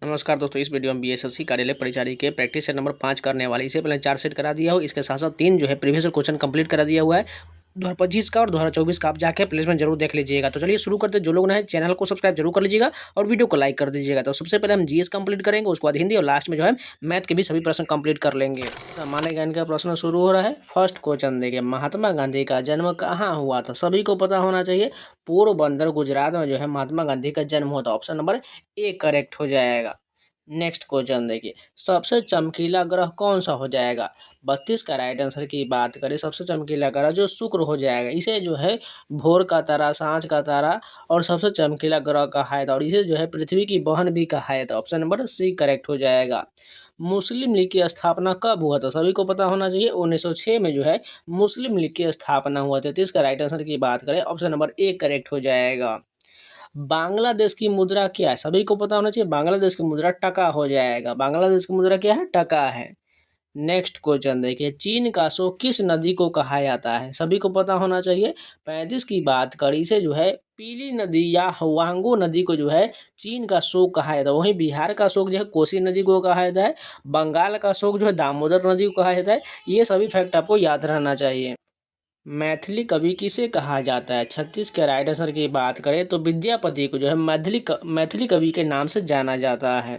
नमस्कार दोस्तों, इस वीडियो में बीएसएससी कार्यालय परिचारी के प्रैक्टिस सेट नंबर 5 करने वाले। इसे पहले 4 सेट करा दिया हो, इसके साथ साथ 3 जो है प्रीवियस क्वेश्चन कंप्लीट करा दिया हुआ है 2025 का और 2024 का। आप जाके प्लेसमेंट जरूर देख लीजिएगा। तो चलिए शुरू करते हैं। जो लोग नए चैनल को सब्सक्राइब जरूर कर लीजिएगा और वीडियो को लाइक कर दीजिएगा। तो सबसे पहले हम जीएस कंप्लीट करेंगे, उसके बाद हिंदी और लास्ट में जो है मैथ के भी सभी प्रश्न कंप्लीट कर लेंगे। सामान्य ज्ञान का प्रश्न शुरू हो रहा है। फर्स्ट क्वेश्चन देखिए, महात्मा गांधी का जन्म कहाँ हुआ था? सभी को पता होना चाहिए, पोरबंदर गुजरात में जो है महात्मा गांधी का जन्म हुआ था। ऑप्शन नंबर ए करेक्ट हो जाएगा। नेक्स्ट क्वेश्चन देखिए, सबसे चमकीला ग्रह कौन सा हो जाएगा? 32 का राइट आंसर की बात करें, सबसे चमकीला ग्रह जो शुक्र हो जाएगा। इसे जो है भोर का तारा, सांझ का तारा और सबसे चमकीला ग्रह कहा है और इसे जो है पृथ्वी की बहन भी कहा है। तो ऑप्शन नंबर सी करेक्ट हो जाएगा। मुस्लिम लीग की स्थापना कब हुआ था? सभी को पता होना चाहिए, 1906 में जो है मुस्लिम लीग की स्थापना हुआ था। 33 का राइट आंसर की बात करें, ऑप्शन नंबर ए करेक्ट हो जाएगा। बांग्लादेश की मुद्रा क्या है? सभी को पता होना चाहिए, बांग्लादेश की मुद्रा टका हो जाएगा। बांग्लादेश की मुद्रा क्या है? टका है। नेक्स्ट क्वेश्चन देखिए, चीन का शोक किस नदी को कहा जाता है? सभी को पता होना चाहिए। 35 की बात करी से जो है पीली नदी या हुआंगो नदी को जो है चीन का शोक कहा जाता है। वहीं बिहार का शोक जो है कोसी नदी को कहा जाता है। बंगाल का शोक जो है दामोदर नदी को कहा जाता है। ये सभी फैक्ट आपको याद रहना चाहिए। मैथिली कवि किसे कहा जाता है? 36 के राइट आंसर की बात करें तो विद्यापति को जो है मैथिली कवि के नाम से जाना जाता है।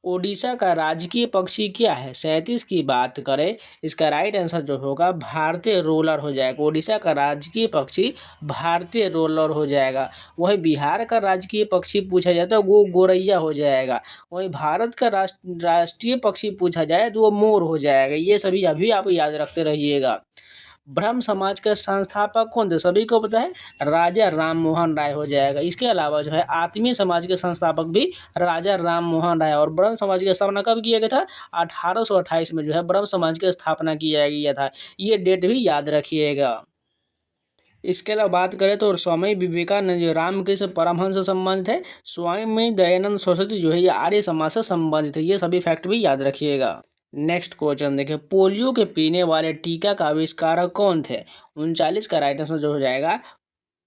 ओडिशा का राजकीय पक्षी क्या है? 37 की बात करें, इसका राइट आंसर जो होगा भारतीय रोलर हो जाएगा। ओडिशा का राजकीय पक्षी भारतीय रोलर हो जाएगा। वहीं बिहार का राजकीय पक्षी पूछा जाता है वो गोरैया हो जाएगा। वहीं भारत का राष्ट्रीय पक्षी पूछा जाए तो वो मोर हो जाएगा। ये सभी अभी आप याद रखते रहिएगा। ब्रह्म समाज के संस्थापक कौन थे? सभी को पता है, राजा राम मोहन राय हो जाएगा। इसके अलावा जो है आत्मीय समाज के संस्थापक भी राजा राम मोहन राय। और ब्रह्म समाज की स्थापना कब किया गया था? 1828 में जो है ब्रह्म समाज की स्थापना किया गया था। ये डेट भी याद रखिएगा। इसके अलावा बात करें तो स्वामी विवेकानंद जो रामकृष्ण परमहंस से संबंधित है। स्वामी दयानंद सरस्वती जो है ये आर्य समाज से संबंधित है। ये सभी फैक्ट भी याद रखिएगा। नेक्स्ट क्वेश्चन देखिए, पोलियो के पीने वाले टीका का आविष्कारक कौन थे? 39 का राइट आंसर जो हो जाएगा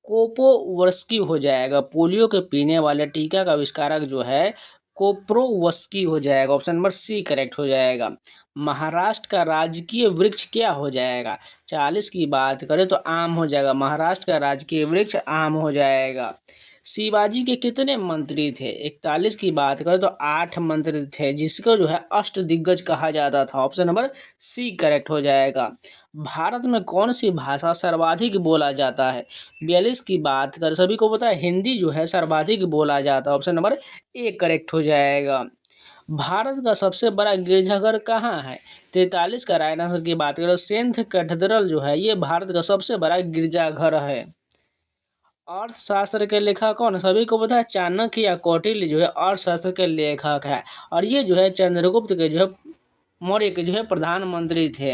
कोप्रोवस्की हो जाएगा। पोलियो के पीने वाले टीका का आविष्कारक जो है कोप्रोवस्की हो जाएगा। ऑप्शन नंबर सी करेक्ट हो जाएगा। महाराष्ट्र का राजकीय वृक्ष क्या हो जाएगा? 40 की बात करें तो आम हो जाएगा। महाराष्ट्र का राजकीय वृक्ष आम हो जाएगा। शिवाजी के कितने मंत्री थे? 41 की बात करें तो 8 मंत्री थे, जिसको जो है अष्ट दिग्गज कहा जाता था। ऑप्शन नंबर सी करेक्ट हो जाएगा। भारत में कौन सी भाषा सर्वाधिक बोला जाता है? 42 की बात करें, सभी को पता है हिंदी जो है सर्वाधिक बोला जाता है। ऑप्शन नंबर ए करेक्ट हो जाएगा। भारत का सबसे बड़ा गिरजाघर कहाँ है? 43 का राइट आंसर की बात करें, सेंट कैथेड्रल जो है ये भारत का सबसे बड़ा गिरजाघर है। अर्थशास्त्र के लेखक कौन? सभी को पता है चाणक्य या कौटिल्य जो है अर्थशास्त्र के लेखक है। और ये जो है चंद्रगुप्त के जो है मौर्य के जो है प्रधानमंत्री थे।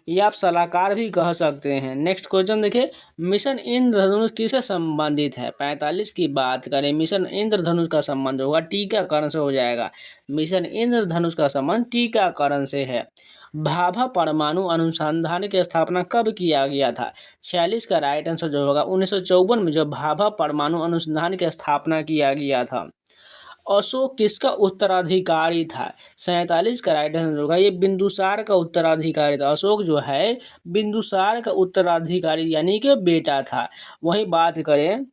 ये आप सलाहकार भी कह सकते हैं। नेक्स्ट क्वेश्चन देखिए, मिशन इंद्रधनुष किससे संबंधित है? 45 की बात करें, मिशन इंद्रधनुष का संबंध होगा टीकाकरण से हो जाएगा। मिशन इंद्रधनुष का संबंध टीकाकरण से है। भाभा परमाणु अनुसंधान की स्थापना कब किया गया था? 46 का राइट आंसर जो होगा 1954 में जो भाभा परमाणु अनुसंधान की स्थापना किया गया था। अशोक किसका उत्तराधिकारी था? 47 का राइट आंसर होगा ये बिंदुसार का उत्तराधिकारी था। अशोक जो है बिंदुसार का उत्तराधिकारी यानी कि बेटा था। वही बात करें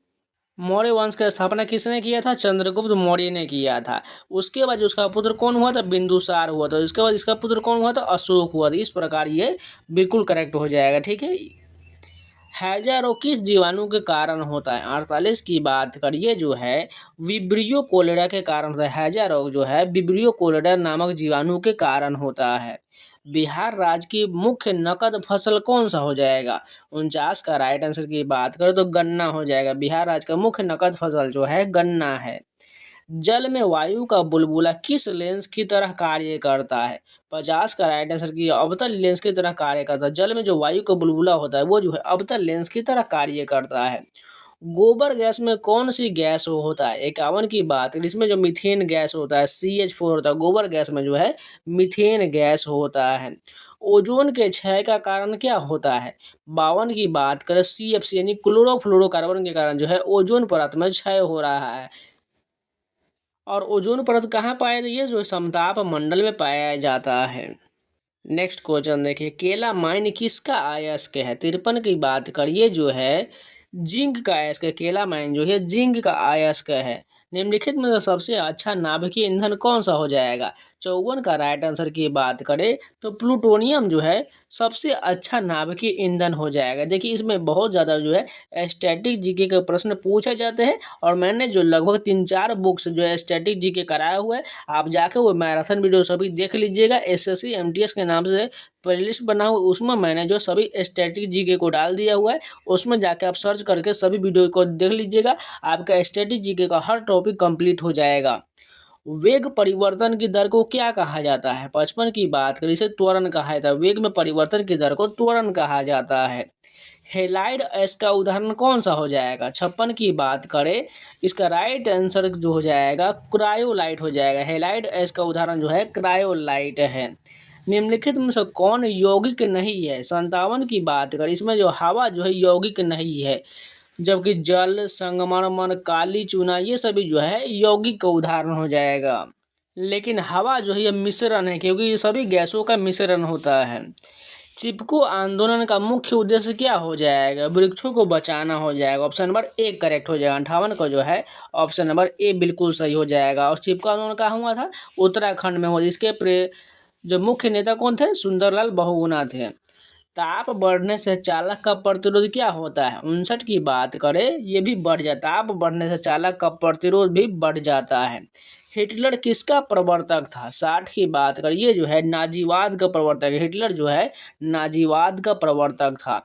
मौर्य वंश की स्थापना किसने किया था? चंद्रगुप्त मौर्य ने किया था। उसके बाद उसका पुत्र कौन हुआ था? बिंदुसार हुआ था। उसके बाद इसका पुत्र कौन हुआ था? अशोक हुआ था। इस प्रकार ये बिल्कुल करेक्ट हो जाएगा। ठीक है। हैजा रोग किस जीवाणु के कारण होता है? 48 की बात करिए जो है विब्रियो कोलेरा के कारण होता है। हैजा रोग जो है विब्रियो कोलेरा नामक जीवाणु के कारण होता है। बिहार राज्य की मुख्य नकद फसल कौन सा हो जाएगा? 49 का राइट आंसर की बात करें तो गन्ना हो जाएगा। बिहार राज्य का मुख्य नकद फसल जो है गन्ना है। जल में वायु का बुलबुला किस लेंस की तरह कार्य करता है? 50 का राइट आंसर की अवतल लेंस की तरह कार्य करता है। जल में जो वायु का बुलबुला होता है वो जो है अवतल लेंस की तरह कार्य करता है। गोबर गैस में कौन सी गैस होता है? 51 की बात इसमें जो मीथेन गैस होता है CH4 होता है। गोबर गैस में जो है मीथेन गैस होता है। ओजोन के क्षय का कारण क्या होता है? 52 की बात करें CFC यानी क्लोरोफ्लोरोकार्बन के कारण जो है ओजोन परत में क्षय हो रहा है। और ओजोन परत कहाँ पाया जाता है? ये जो समताप मंडल में पाया जाता है। नेक्स्ट क्वेश्चन देखिए, केला माइन किसका अयस्क है? 53 की बात करिए जो है जिंक का अयस्क है। केला माइन जो है जिंक का अयस्क है। निम्नलिखित में से सबसे अच्छा नाभिकीय ईंधन कौन सा हो जाएगा? 54 का राइट आंसर की बात करें तो प्लूटोनियम जो है सबसे अच्छा नाभिकीय ईंधन हो जाएगा। देखिए इसमें बहुत ज़्यादा जो है स्टैटिक जीके के प्रश्न पूछे जाते हैं और मैंने जो लगभग 3-4 बुक्स जो है स्टैटिक जीके कराया हुआ है, आप जाकर वो मैराथन वीडियो सभी देख लीजिएगा। एसएससी एमटीएस के नाम से प्लेलिस्ट बना हुआ, उसमें मैंने जो सभी स्टैटिक जीके को डाल दिया हुआ है, उसमें जाके आप सर्च करके सभी वीडियो को देख लीजिएगा। आपका स्टैटिक जीके का हर टॉपिक कंप्लीट हो जाएगा। वेग परिवर्तन की दर को क्या कहा जाता है? 55 की बात करें इसे त्वरण कहा जाता है। वेग में परिवर्तन की दर को त्वरण कहा जाता है। हेलाइड एस का उदाहरण कौन सा हो जाएगा? 56 की बात करें इसका राइट आंसर जो हो जाएगा क्रायोलाइट हो जाएगा। हेलाइड एस का उदाहरण जो है क्रायोलाइट है। निम्नलिखित में से कौन यौगिक नहीं है? 57 की बात करें इसमें जो हवा जो है यौगिक नहीं है, जबकि जल, संगमरमर, काली चूना ये सभी जो है यौगिक का उदाहरण हो जाएगा। लेकिन हवा जो है ये मिश्रण है, क्योंकि ये सभी गैसों का मिश्रण होता है। चिपको आंदोलन का मुख्य उद्देश्य क्या हो जाएगा? वृक्षों को बचाना हो जाएगा। ऑप्शन नंबर ए करेक्ट हो जाएगा। 58 का जो है ऑप्शन नंबर ए बिल्कुल सही हो जाएगा। और चिपको आंदोलन कहाँ हुआ था? उत्तराखंड में हुआ। इसके जो मुख्य नेता कौन थे? सुंदरलाल बहुगुणा थे। ताप बढ़ने से चालक का प्रतिरोध क्या होता है? 59 की बात करें ये भी बढ़ जाता है। ताप बढ़ने से चालक का प्रतिरोध भी बढ़ जाता है। हिटलर किसका प्रवर्तक था? 60 की बात करें ये जो है नाजीवाद का प्रवर्तक है। हिटलर जो है नाजीवाद का प्रवर्तक था।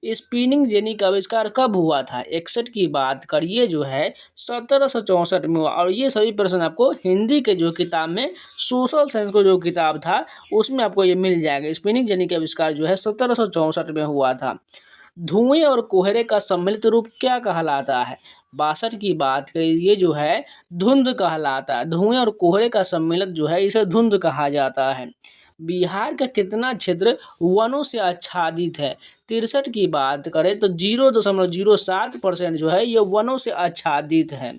स्पिनिंग जेनी का आविष्कार कब हुआ था? 61 की बात करिए जो है 1764 में हुआ। और ये सभी प्रश्न आपको हिंदी के जो किताब में सोशल साइंस को जो किताब था उसमें आपको ये मिल जाएगा। स्पिनिंग जेनी का आविष्कार जो है 1764 में हुआ था। धुएं और कोहरे का सम्मिलित रूप क्या कहलाता है? 62 की बात करें ये जो है धुंध कहलाता है। धुएं और कोहरे का सम्मिलित जो है इसे धुंध कहा जाता है। बिहार का कितना क्षेत्र वनों से आच्छादित है? 63 की बात करें तो 0.07% जो है ये वनों से आच्छादित है।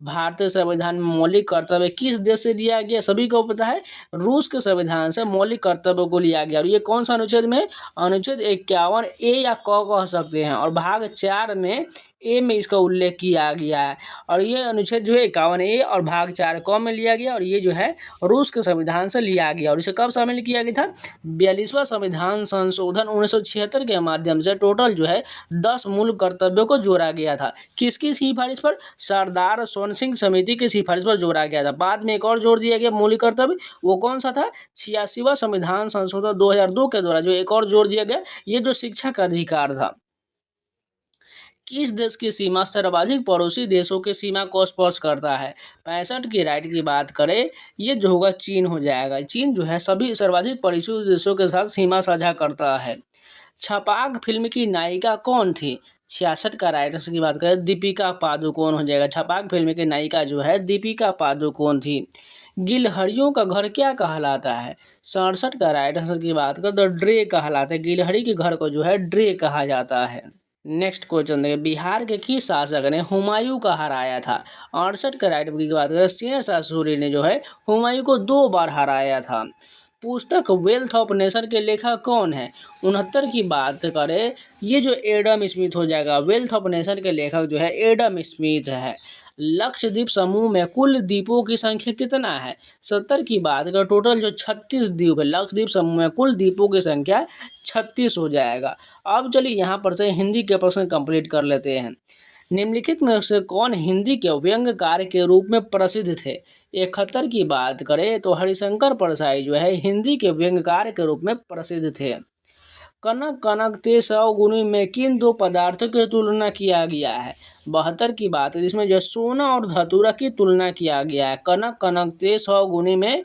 भारतीय संविधान में मौलिक कर्तव्य किस देश से लिया गया? सभी को पता है रूस के संविधान से मौलिक कर्तव्यों को लिया गया। और ये कौन सा अनुच्छेद में? अनुच्छेद 51 ए या क कह सकते हैं। और भाग 4 में ए में इसका उल्लेख किया गया है। और ये अनुच्छेद जो है 51 ए और भाग 4 क में लिया गया। और ये जो है रूस के संविधान से लिया गया। और इसे कब शामिल किया गया था? 42वां संविधान संशोधन 1976 के माध्यम से टोटल जो है 10 मूल कर्तव्यों को जोड़ा गया था। किसकी सिफारिश पर? सरदार सोन सिंह समिति की सिफारिश पर जोड़ा गया था। बाद में एक और जोड़ दिया गया मौलिक कर्तव्य, वो कौन सा था? 86वां संविधान संशोधन 2002 के द्वारा जो एक और जोड़ दिया गया, ये जो शिक्षा का अधिकार था। किस देश की सीमा सर्वाधिक पड़ोसी देशों की सीमा को स्पर्श करता है? 65 की राइट की बात करें ये जो होगा चीन हो जाएगा। चीन जो है सभी सर्वाधिक पड़ोसी देशों के साथ सीमा साझा करता है। छपाक फिल्म की नायिका कौन थी? 66 का राइट आंसर की बात करें दीपिका पादुकोण हो जाएगा। छपाक फिल्म की नायिका जो है दीपिका पादुकोण थी। गिलहरियों का घर क्या कहलाता है? 67 का राइट आंसर की बात करें तो ड्रे कहलाता है। गिलहरी के घर को जो है ड्रे कहा जाता है। नेक्स्ट क्वेश्चन देखिए, बिहार के किस शासक ने हुमायूं को हराया था? 68 का राइट की बात करें शेरशाह सूरी ने जो है हुमायूं को 2 बार हराया था। पुस्तक वेल्थ ऑफ नेशन के लेखक कौन है? 69 की बात करें ये जो एडम स्मिथ हो जाएगा। वेल्थ ऑफ नेशन के लेखक जो है एडम स्मिथ है। लक्षद्वीप समूह में कुल द्वीपों की संख्या कितना है? 70 की बात करें टोटल जो 36 द्वीप है लक्षद्वीप समूह में कुल द्वीपों की संख्या 36 हो जाएगा। अब चलिए यहाँ पर से हिंदी के प्रश्न कंप्लीट कर लेते हैं। निम्नलिखित में से कौन हिंदी के व्यंग्यकार के रूप में प्रसिद्ध थे? 71 की बात करें तो हरिशंकर परसाई जो है हिंदी के व्यंग्यकार के रूप में प्रसिद्ध थे। कनक कनक ते 100 गुनी में किन 2 पदार्थों की तुलना किया गया है? 72 की बात है जिसमें जो सोना और धतूरा की तुलना किया गया है। कनक कनक ते 100 गुनी में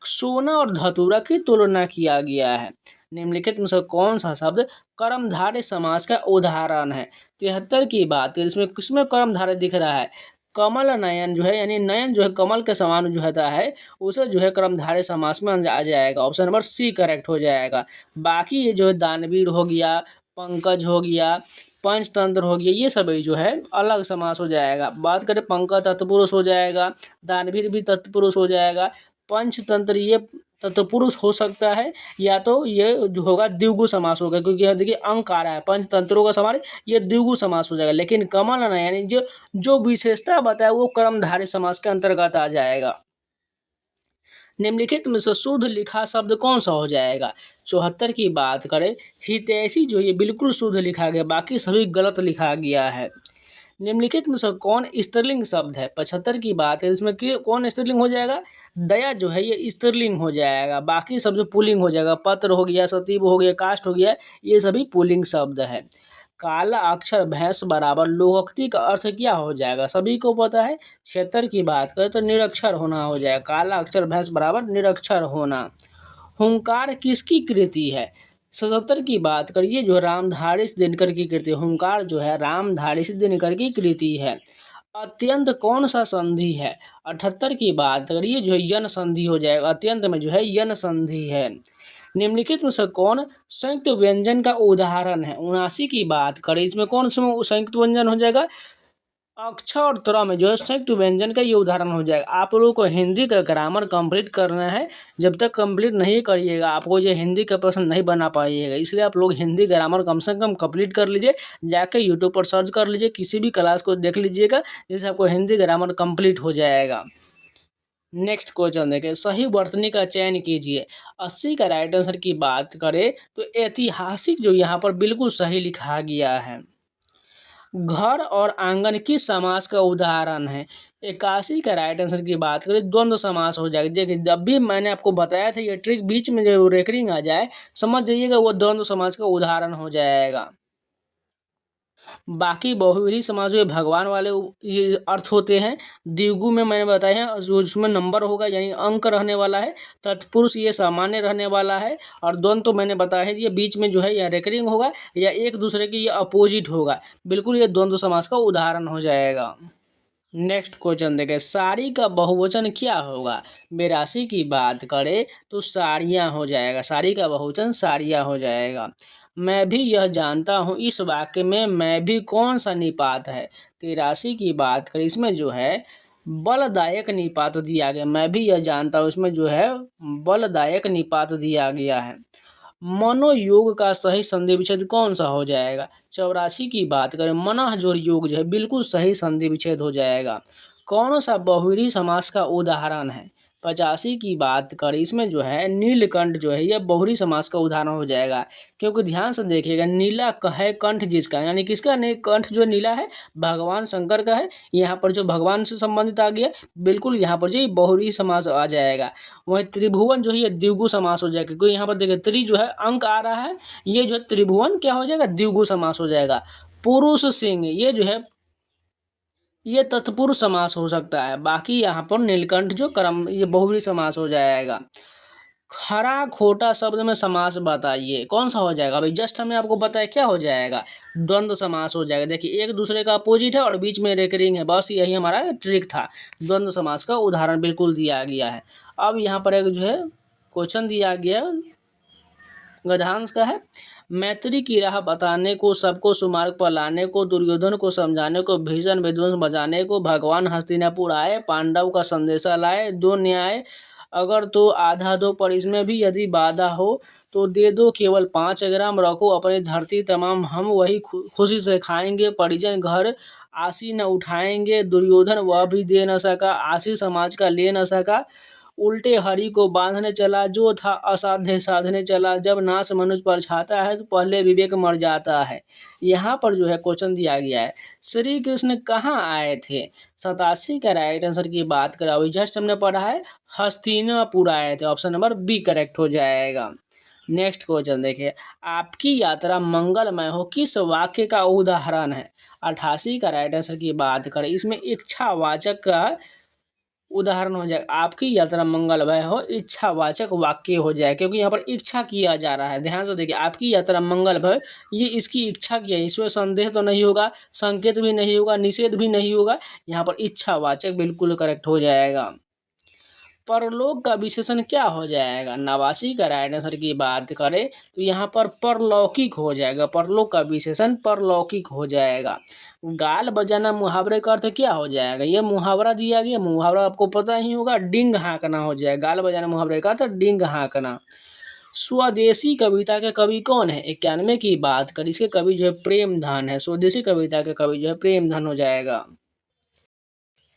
सोना और धतूरा की तुलना किया गया है। निम्नलिखित में से कौन सा शब्द कर्मधारय समास का उदाहरण है? 73 की बात है इसमें किसमें कर्मधारय दिख रहा है? कमल नयन जो है यानी नयन जो है कमल के समान जो होता है उसे जो है कर्मधारय समास में आ जाएगा। ऑप्शन नंबर सी करेक्ट हो जाएगा। बाकी ये जो है दानवीर हो गया, पंकज हो गया, पंचतंत्र हो गया, ये सभी जो है अलग समास हो जाएगा। बात करें पंका तत्पुरुष हो जाएगा, दानवीर भी तत्पुरुष हो जाएगा। पंचतंत्र ये तत्पुरुष हो सकता है, या तो ये जो होगा द्विगु समास होगा, क्योंकि यहाँ देखिए अंक आ रहा है पंचतंत्रों का समास, ये द्विगु समास हो जाएगा। लेकिन कमल ना, यानी जो विशेषता बताया वो कर्मधारय समास के अंतर्गत आ जाएगा। निम्नलिखित में से शुद्ध लिखा शब्द कौन सा हो जाएगा? 74 की बात करें, हितैषी जो ये बिल्कुल शुद्ध लिखा गया, बाकी सभी गलत लिखा गया है। निम्नलिखित में से कौन स्त्रीलिंग शब्द है? 75 की बात है, इसमें कौन स्त्रीलिंग हो जाएगा? दया जो है ये स्त्रीलिंग हो जाएगा, बाकी सब जो पुल्लिंग हो जाएगा। पत्र हो गया, सतीब हो गया, काष्ठ हो गया, ये सभी पुल्लिंग शब्द है। काला अक्षर भैंस बराबर लोकोक्ति का अर्थ क्या हो जाएगा? सभी को पता है। 76 की बात करें तो निरक्षर होना हो जाएगा। काला अक्षर भैंस बराबर निरक्षर होना। हुंकार किसकी कृति है? 77 की बात करिए, जो रामधारी सिंह दिनकर की कृति, हुंकार जो है रामधारी सिंह दिनकर की कृति है। अत्यंत कौन सा संधि है? 78 की बात करिए, जो है यन संधि हो जाएगा, अत्यंत में जो है यन संधि है। निम्नलिखित में से कौन संयुक्त व्यंजन का उदाहरण है? 79 की बात करें, इसमें कौन सा संयुक्त व्यंजन हो जाएगा? अक्षर और त्र में जो है संयुक्त व्यंजन का ये उदाहरण हो जाएगा। आप लोगों को हिंदी का ग्रामर कंप्लीट करना है, जब तक कंप्लीट नहीं करिएगा आपको ये हिंदी का प्रश्न नहीं बना पाइएगा। इसलिए आप लोग हिंदी ग्रामर कम से कम कंप्लीट कर लीजिए, जाके यूट्यूब पर सर्च कर लीजिए, किसी भी क्लास को देख लीजिएगा, जिससे आपको हिंदी ग्रामर कंप्लीट हो जाएगा। नेक्स्ट क्वेश्चन देखें, सही वर्तनी का चयन कीजिए। 80 का राइट आंसर की बात करें तो ऐतिहासिक जो यहाँ पर बिल्कुल सही लिखा गया है। घर और आंगन किस समास का उदाहरण है? 81 का राइट आंसर की बात करें द्वंद्व समास हो जाएगा। देखिए जब भी मैंने आपको बताया था ये ट्रिक, बीच में जो रेकरिंग आ जाए समझ जाइएगा वो द्वंद्व समास का उदाहरण हो जाएगा। बाकी बहुव्रीहि समास जो भगवान वाले ये अर्थ होते हैं। द्विगु में मैंने बताया है जो उसमें नंबर होगा यानी अंक रहने वाला है। तत्पुरुष ये सामान्य रहने वाला है, और द्वंद्व तो मैंने बताया है ये बीच में जो है या रेकरिंग होगा या एक दूसरे के ये अपोजिट होगा। बिल्कुल ये द्वंद्व समास का उदाहरण हो जाएगा। नेक्स्ट क्वेश्चन देखें, साड़ी का बहुवचन क्या होगा? 82 की बात करें तो साड़ियाँ हो जाएगा, साड़ी का बहुवचन साड़ियाँ हो जाएगा। मैं भी यह जानता हूँ, इस वाक्य में मैं भी कौन सा निपात है? 83 की बात करें, इसमें जो है बलदायक निपात दिया गया। मैं भी यह जानता हूँ, इसमें जो है बलदायक निपात दिया गया है। मनोयोग का सही संधि विच्छेद कौन सा हो जाएगा? 84 की बात करें, मनः जोड़ योग जो है बिल्कुल सही संधि विच्छेद हो जाएगा। कौन सा बहुव्रीहि समास का उदाहरण है? 85 की बात करें, इसमें जो है नीलकंठ जो है यह बहुव्रीहि समास का उदाहरण हो जाएगा। क्योंकि ध्यान से देखिएगा, नीला है कंठ जिसका, यानी किसका कंठ जो नीला है भगवान शंकर का है। यहाँ पर जो भगवान से संबंधित आ गया, बिल्कुल यहाँ पर जो बहुव्रीहि समास आ जाएगा। वही त्रिभुवन जो है ये द्विगु समास हो जाएगा, क्योंकि यहाँ पर देखिए त्रि जो है अंक आ रहा है, ये जो है त्रिभुवन क्या हो जाएगा? द्विगु समास हो जाएगा। पुरुष सिंह ये जो है ये तत्पुरुष समास हो सकता है। बाकी यहाँ पर नीलकंठ जो कर्म ये बहुव्रीहि समास हो जाएगा। खरा खोटा शब्द में समास बताइए, कौन सा हो जाएगा? भाई जस्ट हमने आपको बताया क्या हो जाएगा, द्वंद्व समास हो जाएगा। देखिए एक दूसरे का अपोजिट है और बीच में रेकरिंग है, बस यही हमारा ट्रिक था। द्वंद्व समास का उदाहरण बिल्कुल दिया गया है। अब यहाँ पर एक जो है क्वेश्चन दिया गया गद्यांश का है, मैत्री की राह बताने को, सबको सुमार्ग पर लाने को, दुर्योधन को समझाने को, भीषण विध्वंस बजाने को, भगवान हस्तिनापुर आए, पांडव का संदेशा लाए, दो न्याय अगर तो आधा दो, पर इसमें भी यदि बाधा हो तो दे दो, केवल 5 ग्राम रखो अपनी धरती तमाम, हम वही खुशी से खाएंगे, परिजन घर आसी न उठाएंगे, दुर्योधन वह भी दे न सका, आशी समाज का ले न सका, उल्टे हरि को बांधने चला, जो था असाध्य साधने चला, जब नाश मनुष्य पर छाता है तो पहले विवेक मर जाता है। यहाँ पर जो है क्वेश्चन दिया गया है, श्री कृष्ण कहाँ आए थे? 87 का राइट आंसर की बात करा हुई जस्ट हमने पढ़ा है, हस्तिनापुर आए थे। ऑप्शन नंबर बी करेक्ट हो जाएगा। नेक्स्ट क्वेश्चन देखिए, आपकी यात्रा मंगलमय हो किस वाक्य का उदाहरण है? 88 का राइट आंसर की बात करें, इसमें इच्छावाचक का उदाहरण हो जाएगा। आपकी यात्रा मंगलमय हो इच्छावाचक वाक्य हो जाए, क्योंकि यहाँ पर इच्छा किया जा रहा है। ध्यान से देखिए, आपकी यात्रा मंगलमय, ये इसकी इच्छा की है, इसमें संदेह तो नहीं होगा, संकेत भी नहीं होगा, निषेध भी नहीं होगा। यहाँ पर इच्छावाचक बिल्कुल करेक्ट हो जाएगा। परलोक का विशेषण क्या हो जाएगा? 89 का राइट आंसर की बात करें तो यहाँ पर परलौकिक हो जाएगा। परलोक का विशेषण परलौकिक हो जाएगा। गाल बजाना मुहावरे का अर्थ क्या हो जाएगा? ये मुहावरा दिया गया, मुहावरा आपको पता ही होगा, डिंग हाँकना हो जाएगा। गाल बजाना मुहावरे का अर्थ डिंग हाँकना। स्वदेशी कविता के कवि कौन है? 91 की बात करें, इसके कवि जो है प्रेमधन है। स्वदेशी कविता के कवि जो है प्रेमधन हो जाएगा।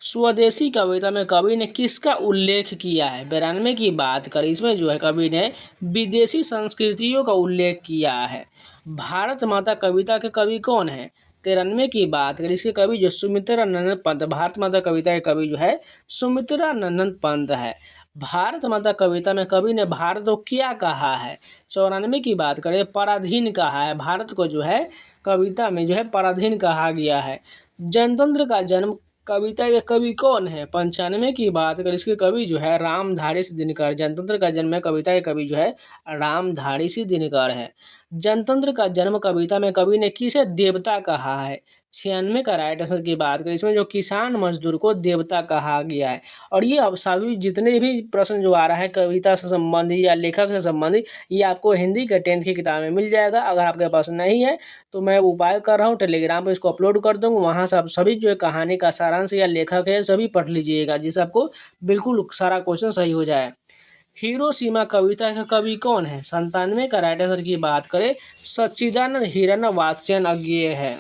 स्वदेशी कविता में कवि ने किसका उल्लेख किया है? 92 की बात करें, इसमें जो है कवि ने विदेशी संस्कृतियों का उल्लेख किया है। भारत माता कविता के कवि कौन है? 93 की बात करें, इसके कवि जो सुमित्रा नंदन पंत। भारत माता कविता के कवि जो है सुमित्रा नंदन पंत है। भारत माता कविता में कवि ने भारत को क्या कहा है? 94 की बात करें, पराधीन कहा है। भारत को जो है कविता में जो है पराधीन कहा गया है। जनतंत्र का जन्म कविता के कवि कौन है? 95 की बात करें, इसके कवि जो है रामधारी सिंह दिनकर। जनतंत्र का जन्म कविता के कवि जो है रामधारी सिंह दिनकर है। जनतंत्र का जन्म कविता में कवि ने किसे देवता कहा है? 96 का राइट आंसर की बात करें, इसमें जो किसान मजदूर को देवता कहा गया है। और ये अब सभी जितने भी प्रश्न जो आ रहा है कविता से संबंधित या लेखक से संबंधित, ये आपको हिंदी के 10th की किताब में मिल जाएगा। अगर आपके पास नहीं है तो मैं उपाय कर रहा हूँ, टेलीग्राम पर इसको अपलोड कर दूँगा। वहाँ से आप सभी जो है कहानी का सारांश या लेखक है सभी पढ़ लीजिएगा, जिससे आपको बिल्कुल सारा क्वेश्चन सही हो जाए। हिरोशिमा कविता का कवि कौन है? 97 का राइट आंसर की बात करें, सच्चिदानंद हीरानंद वात्स्यन अज्ञेय है।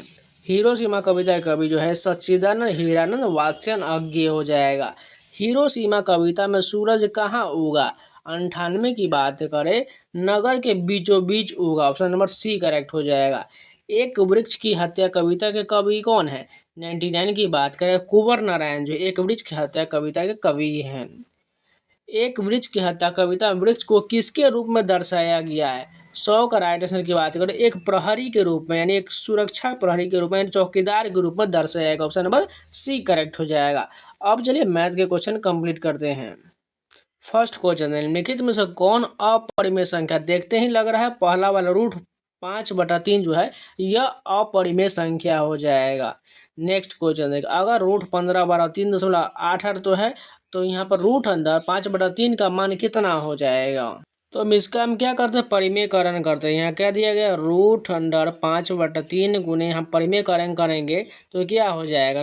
हिरोशिमा कविता का कवि जो है सच्चिदानंद हीरानंद वात्स्यन अज्ञेय हो जाएगा। हिरोशिमा कविता में सूरज कहाँ उगा? 98 की बात करें, नगर के बीचों बीच उगा। ऑप्शन नंबर सी करेक्ट हो जाएगा। एक वृक्ष की हत्या कविता के कवि कौन है? 99 की बात करें, कुंवर नारायण जो एक वृक्ष की हत्या कविता के कवि हैं। एक वृक्ष की हत्या कविता वृक्ष को किसके रूप में दर्शाया गया है? 100 का राइट आंसर की बात करें, एक प्रहरी के रूप में, यानी एक सुरक्षा प्रहरी के रूप में, चौकीदार के रूप में दर्शाया जाएगा। ऑप्शन नंबर सी करेक्ट हो जाएगा। अब चलिए मैथ के क्वेश्चन कंप्लीट करते हैं। फर्स्ट क्वेश्चन, निम्नलिखित में से कौन अपरिमेय संख्या? देखते ही लग रहा है पहला वाला √5/3 जो है यह अपरिमेय संख्या हो जाएगा। नेक्स्ट क्वेश्चन देखिए, अगर √15/3 3.88 तो है, तो यहाँ पर रूट अंदर 5/3 का मान कितना हो जाएगा? तो हम इसका क्या करते हैं, परिमेयकरण करते हैं। यहाँ क्या दिया गया, √5/3 गुने हम परिमेयकरण करेंगे तो क्या हो जाएगा,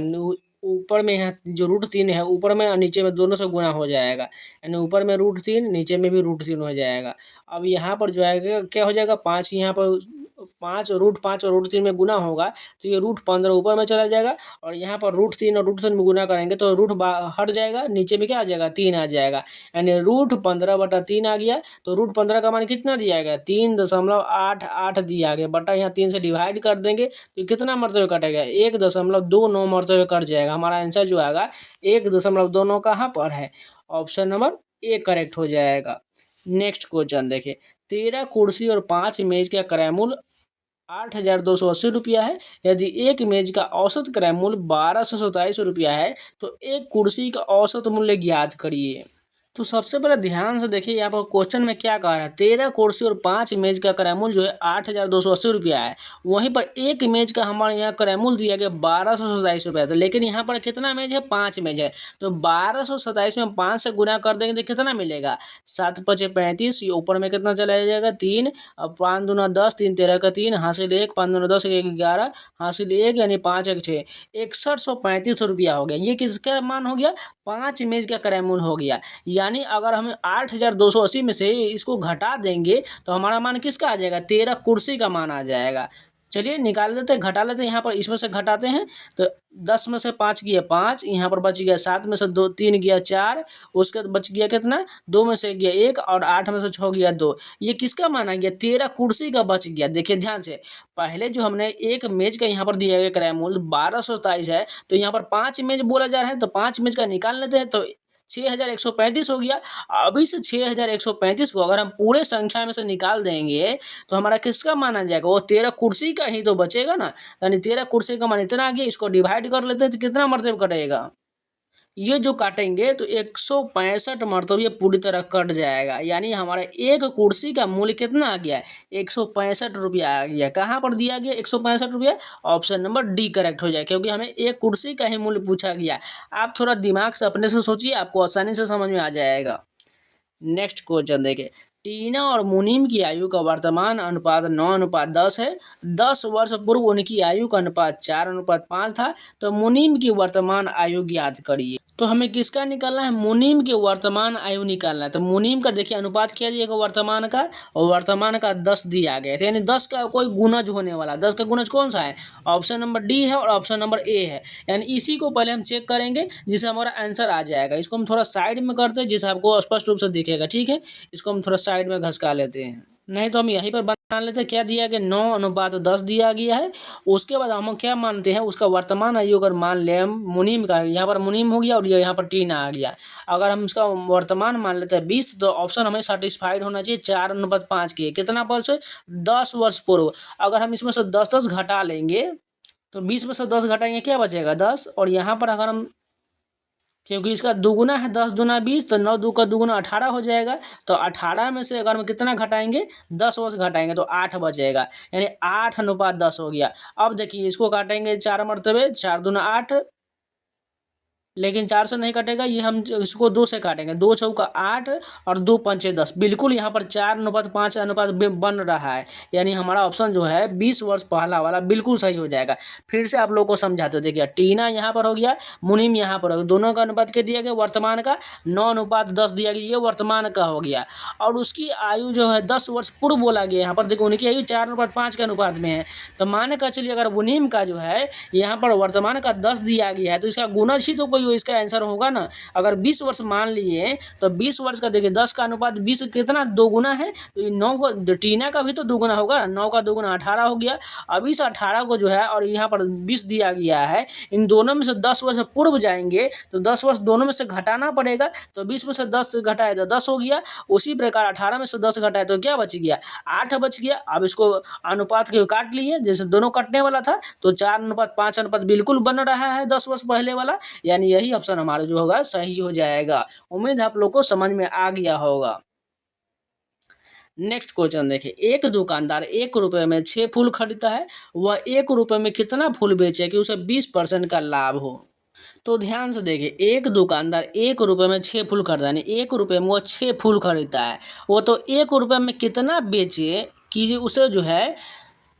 ऊपर में यहाँ जो √3 है ऊपर में और नीचे में दोनों से गुना हो जाएगा, यानी ऊपर में √3 नीचे में भी √3 हो जाएगा। अब यहाँ पर जो है क्या हो जाएगा, 5 यहाँ पर 5 √5 और √3 में गुना होगा तो ये √15 ऊपर में चला जाएगा, और यहाँ पर √3 और √3 में गुना करेंगे तो रूट हट जाएगा, नीचे में क्या आ जाएगा, 3 आ जाएगा, यानी √15/3 आ गया। तो √15 का मान कितना दिया गया, 3.88 दिया गया, बटा यहाँ 3 से डिवाइड कर देंगे तो कितना मरतबे कटेगा, 1.29 मरतबे कट जाएगा। हमारा आंसर जो आएगा 1.29 कहाँ पर है? ऑप्शन नंबर ए करेक्ट हो जाएगा। नेक्स्ट क्वेश्चन देखिए, 13 कुर्सी और 5 मेज का क्रय मूल्य 8,280 रुपया है। यदि एक मेज का औसत क्रय मूल्य 1,227 रुपया है तो एक कुर्सी का औसत मूल्य ज्ञात करिए। तो सबसे पहले ध्यान से देखिए यहाँ पर क्वेश्चन में क्या कह रहा है, 13 कुर्सी और 5 मेज का क्रय मूल्य जो है 8,280 रुपया है। वहीं पर एक मेज का हमारे यहाँ क्रय मूल्य दिया गया 1,227 रुपया था, लेकिन यहाँ पर कितना मेज है, 5 मेज है। तो 1,227 में 5 से गुना कर देंगे तो कितना मिलेगा, 7×5 = 35, ये ऊपर में कितना चला जाएगा 3, अब 5 दूना 10, 3 13 का 3, हासिल 1, 5 दूना 10, 1 11, हासिल 1, यानी 5 1 6, 6135 रुपया हो गया। ये किसका मान हो गया, 5 मेज का क्रय मूल्य हो गया। यानी अगर हम 8,280 में से इसको घटा देंगे तो हमारा मान किसका आ जाएगा, 13 कुर्सी का मान आ जाएगा। चलिए निकाल लेते हैं, घटा लेते हैं, यहाँ पर इसमें से घटाते हैं तो 10 में से 5 गया 5, यहाँ पर बच गया 7 में से 2 3 गया 4, उसके बाद बच गया कितना, 2 में से गया 1, और 8 में से 6 गया 2। ये किसका मान आ गया, 13 कुर्सी का बच गया। देखिए ध्यान से, पहले जो हमने एक मेज का यहाँ पर दिया गया क्रय मूल्य 1,227 है, तो यहाँ पर 5 मेज बोला जा रहा है, तो 5 मेज का निकाल लेते हैं तो 6,135 हो गया। अब इस 6,135 को अगर हम पूरे संख्या में से निकाल देंगे तो हमारा किसका मान आ जाएगा, वो 13 कुर्सी का ही तो बचेगा ना, यानी 13 कुर्सी का मान इतना आ गया। इसको डिवाइड कर लेते हैं तो कितना मरतबे कटेगा, ये जो काटेंगे तो 165 मरतबा ये पूरी तरह कट जाएगा, यानी हमारा एक कुर्सी का मूल्य कितना आ गया है, 165 रुपया आ गया। कहाँ पर दिया गया 165 रुपया, ऑप्शन नंबर डी करेक्ट हो जाए, क्योंकि हमें एक कुर्सी का ही मूल्य पूछा गया। आप थोड़ा दिमाग से अपने से सोचिए, आपको आसानी से समझ में आ जाएगा। नेक्स्ट क्वेश्चन देखिए, टीना और मुनीम की आयु का वर्तमान अनुपात 9:10 है। 10 वर्ष पूर्व उनकी आयु का अनुपात 4:5 था। तो मुनीम की वर्तमान आयु ज्ञात करिए। तो हमें किसका निकालना है, मुनीम की वर्तमान आयु निकालना है। तो मुनीम का देखिए अनुपात क्या दिएगा वर्तमान का, और वर्तमान का 10 दिया गया है, यानी 10 का कोई गुणज होने वाला। 10 का गुणज कौन सा है, ऑप्शन नंबर डी है और ऑप्शन नंबर ए है। यानी इसी को पहले हम चेक करेंगे जिससे हमारा आंसर आ जाएगा। इसको हम थोड़ा साइड में करते हैं जिससे आपको स्पष्ट रूप से दिखेगा, ठीक है। इसको हम थोड़ा साइड में घसका लेते हैं, नहीं तो हम यहीं पर बना लेते हैं। क्या दिया गया, 9:10 दिया गया है। उसके बाद हम क्या मानते हैं, उसका वर्तमान आयु अगर मान ले हम मुनीम का, यहाँ पर मुनीम हो गया और यहाँ पर टीना आ गया। अगर हम इसका वर्तमान मान लेते हैं 20, तो ऑप्शन हमें सेटिस्फाइड होना चाहिए 4:5 की। कितना वर्ष, 10 वर्ष पूर्व। अगर हम इसमें से 10 घटा लेंगे तो 20 में से 10 घटाएंगे क्या बचेगा, 10। और यहाँ पर अगर हम, क्योंकि इसका दुगुना है, 10 दूना 20, तो 9 दू का दुगुना 18 हो जाएगा। तो 18 में से अगर हम कितना घटाएंगे, 10 वर्ष घटाएंगे तो 8 बचेगा, यानी 8:10 हो गया। अब देखिए इसको काटेंगे 4 मरतबे, 4 दूना 8, लेकिन 4 से नहीं कटेगा, ये हम इसको 2 से काटेंगे। 2 चौका 8 और 2 पंचे 10, बिल्कुल यहाँ पर 4:5 अनुपात बन रहा है। यानी हमारा ऑप्शन जो है 20 वर्ष पहला वाला बिल्कुल सही हो जाएगा। फिर से आप लोगों को समझाते देखिए, टीना यहाँ पर हो गया, मुनीम यहाँ पर हो गया, दोनों का अनुपात क्या दिया गया, वर्तमान का 9:10 दिया गया, ये वर्तमान का हो गया। और उसकी आयु जो है 10 वर्ष पूर्व बोला गया, यहाँ पर देखो उनकी आयु 4:5 के अनुपात में है। तो मान कर चलिए अगर मुनीम का जो है यहाँ पर वर्तमान का 10 दिया गया है, तो इसका गुणज ही तो कोई इसका आंसर होगा ना। अगर 20 वर्ष मान लिए तो 20 वर्ष का देखिए 10 का अनुपात 20 कितना, 2 गुना है। तो ये 9 को, टीना का भी तो 2 गुना होगा, 9 का 2 गुना 18 हो गया। अब इस 18 को जो है और यहाँ पर 20 दिया गया है, इन दोनों में से 10 वर्ष पूर्व जाएंगे तो 10 वर्ष दोनों में से घटाना पड़ेगा। तो 20 में से 10 घटाए तो 10 हो गया। उसी प्रकार 18 में से 10 घटाए तो क्या बच गया, 8 बच गया। अब इसको अनुपात के काट लिए, जैसे दोनों कटने वाला था, तो 4:5 अनुपात बिल्कुल बन रहा है 10 वर्ष पहले वाला। यानी यही ऑप्शन हमारा जो होगा सही हो जाएगा। उम्मीद है आप लोग को समझ में आ गया होगा। नेक्स्ट क्वेश्चन देखिए, एक दुकानदार 1 रुपये में 6 फूल खरीदता है, वह 1 रुपये में कितना फूल बेचे कि उसे 20% का लाभ हो। तो ध्यान से देखिए, एक दुकानदार 1 रुपये में 6 फूल खरीदा, यानी 1 रुपये में वो 6 फूल खरीदता है। वो तो 1 रुपये में कितना बेचे कि उसे जो है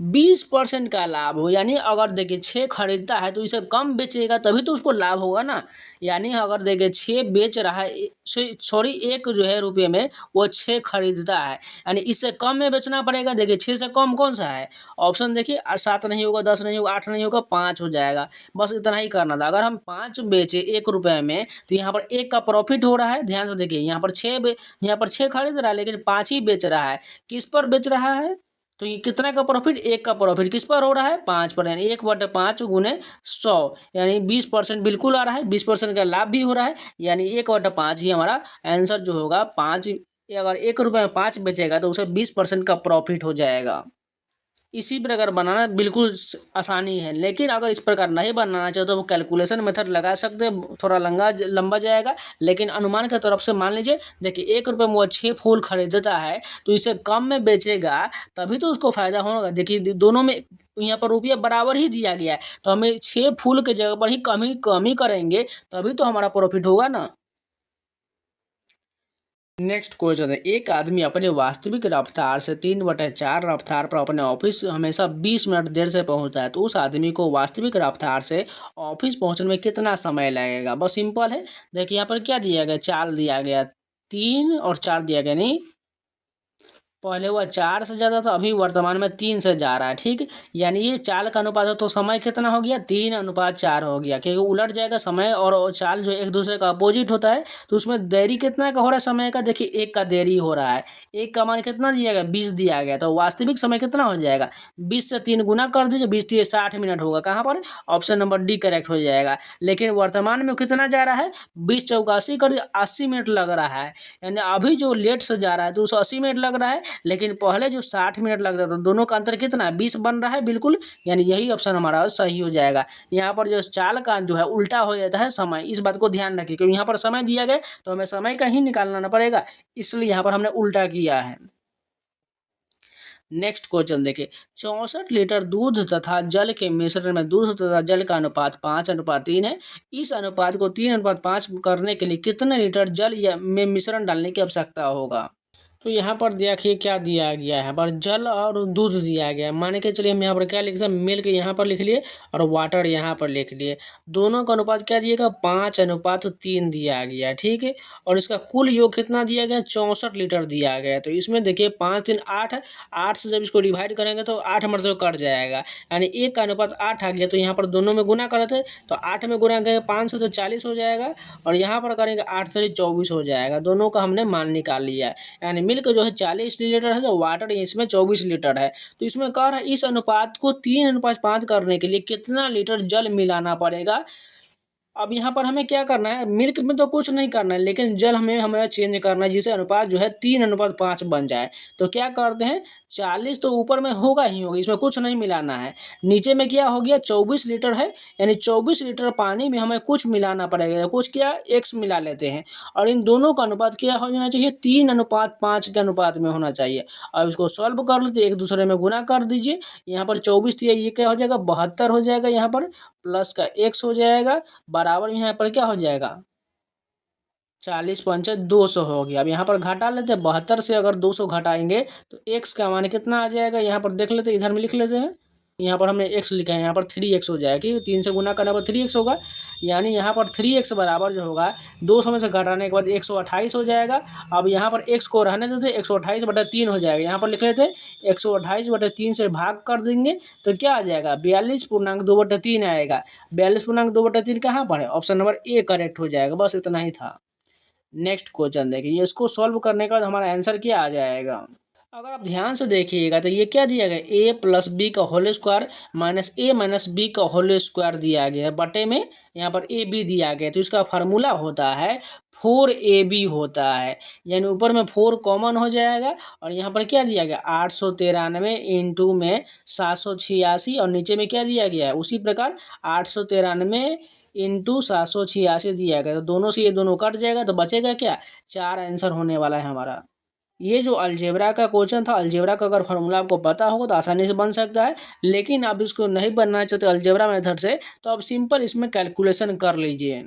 20% का लाभ हो। यानी अगर देखिए 6 खरीदता है तो इसे कम बेचेगा तभी तो उसको लाभ होगा ना। यानी अगर देखिए 6 बेच रहा है, सॉरी 1 जो है रुपये में वो 6 खरीदता है, यानी इससे कम में बेचना पड़ेगा। देखिए 6 से कम कौन सा है, ऑप्शन देखिए 7 नहीं होगा, 10 नहीं होगा, 8 नहीं होगा, 5 हो जाएगा। बस इतना ही करना था। अगर हम 5 बेचे 1 रुपये में तो यहाँ पर 1 का प्रॉफिट हो रहा है। ध्यान से देखिए, यहाँ पर 6 खरीद रहा है लेकिन 5 ही बेच रहा है। किस पर बेच रहा है, तो ये कितना का प्रॉफिट, 1 का प्रॉफिट किस पर हो रहा है, 5 पर। यानी 1/5 गुने 100, यानी 20% बिल्कुल आ रहा है। 20% का लाभ भी हो रहा है, यानी 1/5 ही हमारा आंसर जो होगा 5। अगर 1 रुपये में 5 बेचेगा तो उसे 20% का प्रॉफिट हो जाएगा। इसी प्रकार बनाना बिल्कुल आसानी है, लेकिन अगर इस प्रकार नहीं बनाना चाहे तो वो कैलकुलेशन मेथड लगा सकते हैं, थोड़ा लंबा जाएगा। लेकिन अनुमान की तरफ से मान लीजिए, देखिए 1 रुपये में वो 6 फूल खरीदता है तो इसे कम में बेचेगा तभी तो उसको फायदा होगा। देखिए दोनों में यहाँ पर रुपया बराबर ही दिया गया है, तो हमें 6 फूल के जगह पर ही कमी करेंगे तभी तो हमारा प्रॉफिट होगा ना। नेक्स्ट क्वेश्चन है, एक आदमी अपने वास्तविक रफ्तार से 3/4 रफ्तार पर अपने ऑफिस हमेशा 20 मिनट देर से पहुंचता है, तो उस आदमी को वास्तविक रफ्तार से ऑफिस पहुंचने में कितना समय लगेगा। बस सिंपल है। देखिए यहाँ पर क्या दिया गया, चाल दिया गया, 3 और 4 दिया गया, नहीं पहले वह 4 से ज़्यादा था, अभी वर्तमान में 3 से जा रहा है, ठीक। यानी ये चाल का अनुपात है तो समय कितना हो गया, 3:4 हो गया, क्योंकि उलट जाएगा समय और चाल जो एक दूसरे का अपोजिट होता है। तो उसमें देरी कितना का हो रहा है समय का, देखिए 1 का देरी हो रहा है। 1 का मान कितना दिया गया, 20 दिया गया, तो वास्तविक समय कितना हो जाएगा, 20 से 3 गुना कर दीजिए, 20 × 60 मिनट होगा। कहाँ पर, ऑप्शन नंबर डी करेक्ट हो जाएगा। लेकिन वर्तमान में कितना जा रहा है, 20 × 84 कर 80 मिनट लग रहा है। यानी अभी जो लेट से जा रहा है तो उसे 80 मिनट लग रहा है, लेकिन पहले जो 60 मिनट लगता था, दोनों का अंतर कितना है, 20 बन रहा है बिल्कुल, यानी यही ऑप्शन हमारा सही हो जाएगा। यहाँ पर जो चाल का जो है उल्टा हो जाता है समय, इस बात को ध्यान रखिए, क्योंकि यहाँ पर समय दिया गया तो हमें समय का ही निकालना पड़ेगा, इसलिए यहाँ पर हमने उल्टा किया है। नेक्स्ट क्वेश्चन देखिए, 64 लीटर दूध तथा जल के मिश्रण में दूध तथा जल का अनुपात 5:3 है। इस अनुपात को 3:5 करने के लिए कितने लीटर जल या में मिश्रण डालने की आवश्यकता होगा। तो यहाँ पर देखिए क्या दिया गया है, यहाँ पर जल और दूध दिया गया है। मान के चलिए हम यहाँ पर क्या लिखते हैं, मिल्क यहाँ पर लिख लिए और वाटर यहाँ पर लिख लिए। दोनों का अनुपात क्या दिएगा, 5:3 दिया गया है, ठीक है। और इसका कुल योग कितना दिया गया, 64 लीटर दिया गया है। तो इसमें देखिए 5 3 8 है, 8 से जब इसको डिवाइड करेंगे तो 8 मतलब कट जाएगा, यानी 1 का अनुपात 8 आ गया। तो यहाँ पर दोनों में गुना करते हैं तो 8 में गुना करेंगे 5 से तो 40 हो जाएगा, और यहाँ पर करेंगे 8 से 24 हो जाएगा। दोनों का हमने मान निकाल लिया है, यानी मिल्क जो है 40 लीटर है, तो वाटर इसमें 24 लीटर है। तो इसमें कह रहा है इस अनुपात को 3:5 करने के लिए कितना लीटर जल मिलाना पड़ेगा। अब यहाँ पर हमें क्या करना है, मिल्क में तो कुछ नहीं करना है, लेकिन जल हमें चेंज करना है, जिससे अनुपात जो है 3:5 बन जाए। तो क्या करते हैं, 40 तो ऊपर में होगा ही होगा, इसमें कुछ नहीं मिलाना है। नीचे में क्या हो गया, 24 लीटर है, यानी 24 लीटर पानी में हमें कुछ मिलाना पड़ेगा, कुछ क्या एक्स मिला लेते हैं। और इन दोनों का अनुपात क्या हो जाना चाहिए, 3:5 के अनुपात में होना चाहिए। अब इसको सॉल्व कर लेते, एक दूसरे में गुना कर दीजिए। यहाँ पर 24 थी, ये क्या हो जाएगा, 72 हो जाएगा, यहाँ पर प्लस का एक्स हो जाएगा, बराबर यहाँ पर क्या हो जाएगा, 40 पंचे 200 हो गया। अब यहाँ पर घटा लेते हैं, 72 से अगर 200 घटाएंगे तो x का मान कितना आ जाएगा, यहाँ पर देख लेते हैं, इधर में लिख लेते हैं। यहाँ पर हमने x लिखा है, यहाँ पर 3x हो जाएगा, ठीक है। 3 से गुना करने पर 3x होगा, यानी यहाँ पर 3x बराबर जो होगा 200 में से घटाने के बाद 128 हो जाएगा। अब यहाँ पर x को रहने देते, 128/3 हो जाएगा। यहाँ पर लिख लेते हैं 128/3 से भाग कर देंगे तो क्या आ जाएगा, 42.2/3 आएगा। 42.2/3 कहाँ पर है, ऑप्शन नंबर ए करेक्ट हो जाएगा। बस इतना ही था। नेक्स्ट क्वेश्चन देखिए, इसको सॉल्व करने का बाद हमारा आंसर क्या आ जाएगा। अगर आप ध्यान से देखिएगा तो ये क्या दिया गया, a + b का whole square minus a - b का होल स्क्वायर दिया गया है, बटे में यहाँ पर a b दिया गया है। तो इसका फार्मूला होता है 4ab होता है, यानी ऊपर में 4 कॉमन हो जाएगा, और यहाँ पर क्या दिया गया, 893 इंटू में 786, और नीचे में क्या दिया गया है, उसी प्रकार 893 इंटू 786 दिया गया। तो दोनों से ये दोनों कट जाएगा, तो बचेगा क्या, 4 आंसर होने वाला है हमारा। ये जो अलजेब्रा का क्वेश्चन था, अलजेब्रा का अगर फार्मूला आपको पता होगा तो आसानी से बन सकता है, लेकिन आप इसको नहीं बनना चाहते अलजेब्रा मेथड से, तो आप सिंपल इसमें कैलकुलेशन कर लीजिए।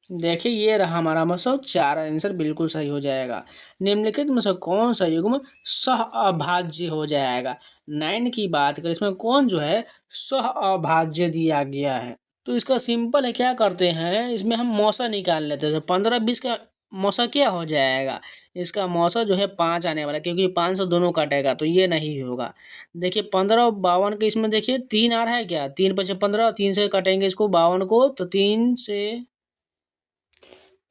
देखिए ये रहा हमारा मतलब 4 आंसर बिल्कुल सही हो जाएगा। निम्नलिखित में से कौन सा युग्म सह अभाज्य हो जाएगा। 9 की बात करें, इसमें कौन जो है सह अभाज्य दिया गया है। तो इसका सिंपल है, क्या करते हैं, इसमें हम मौसा निकाल लेते हैं। तो 15-20 का मौसा क्या हो जाएगा, इसका मौसा जो है 5 आने वाला है, क्योंकि 5 से दोनों कटेगा तो ये नहीं होगा। देखिए 15 और 52 के इसमें देखिए 3 आ रहा है क्या, 3 × 5 = 15, 3 से कटेंगे इसको 52 को, तो 3 से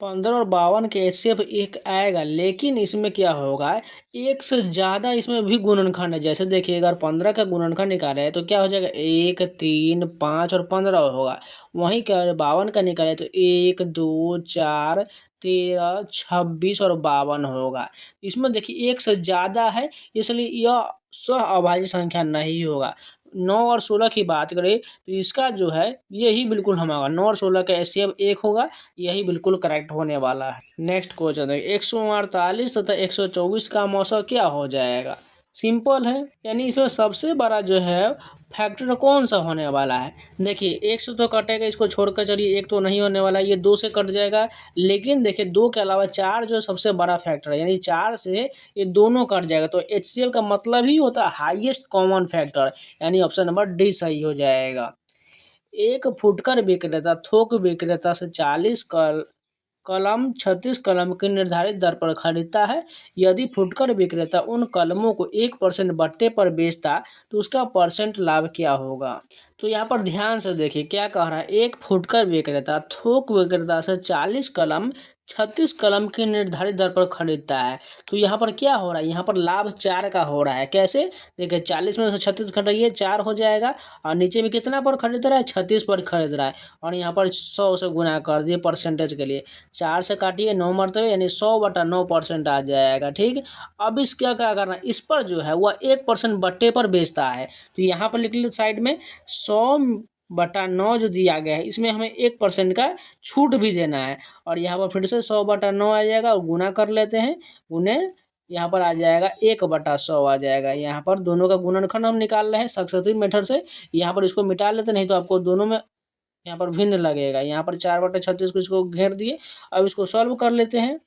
15 और 52 के एचसीएफ 1 आएगा, लेकिन इसमें क्या होगा, एक से ज़्यादा इसमें भी गुणनखंड है। जैसे देखिए अगर 15 का गुणनखंड निकाले तो क्या हो जाएगा, 1 3 5 और 15 होगा। वहीं क्या 52 का निकाले तो 1 2 4 13 26 और 52 होगा। इसमें देखिए एक से ज़्यादा है, इसलिए यह सह अभाज्य संख्या नहीं होगा। 9 और 16 की बात करें तो इसका जो है यही बिल्कुल हमारा 9 और 16 का एचसीएफ 1 होगा, यही बिल्कुल करेक्ट होने वाला है। नेक्स्ट क्वेश्चन है, 148 तथा 124 का मौसा क्या हो जाएगा। सिंपल है, यानी इसमें सबसे बड़ा जो है फैक्टर कौन सा होने वाला है। देखिए 1 से तो कटेगा, इसको छोड़कर चलिए 1 तो नहीं होने वाला, ये 2 से कट जाएगा। लेकिन देखिए 2 के अलावा 4 जो सबसे बड़ा फैक्टर है, यानी 4 से ये दोनों कट जाएगा। तो एचसीएफ का मतलब ही होता है हाईएस्ट कॉमन फैक्टर, यानी ऑप्शन नंबर डी सही हो जाएगा। एक फुटकर विक्रेता थोक विक्रेता से 40 कलम 36 कलम की निर्धारित दर पर खरीदता है। यदि फुटकर विक्रेता उन कलमों को 1% बट्टे पर बेचता तो उसका परसेंट लाभ क्या होगा। तो यहाँ पर ध्यान से देखिए क्या कह रहा है, एक फुटकर विक्रेता थोक विक्रेता से 40 कलम 36 कलम की निर्धारित दर पर खरीदता है। तो यहाँ पर क्या हो रहा है, यहाँ पर लाभ 4 का हो रहा है। कैसे, देखिए 40 में से 36 घटाइए 4 हो जाएगा, और नीचे में कितना पर खरीद रहा है, 36 पर खरीद रहा है, और यहाँ पर 100 से गुना कर दिए परसेंटेज के लिए, 4 से काटिए 9 मरतबे, यानी 100/9% आ जाएगा। ठीक, अब इस क्या करना है, इस पर जो है वह 1% बट्टे पर बेचता है। तो यहाँ पर लिख लीजिए साइड में 100/9 जो दिया गया है, इसमें हमें 1% का छूट भी देना है, और यहाँ पर फिर से 100/9 आ जाएगा, और गुना कर लेते हैं, गुने यहाँ पर आ जाएगा 1/100 आ जाएगा। यहाँ पर दोनों का गुणनखंड हम निकाल रहे हैं सक्सेसिव मेथड से, यहाँ पर इसको मिटा लेते, नहीं तो आपको दोनों में यहाँ पर भिन्न लगेगा। यहाँ पर 4/36 को इसको घेर दिए। अब इसको सॉल्व कर लेते हैं,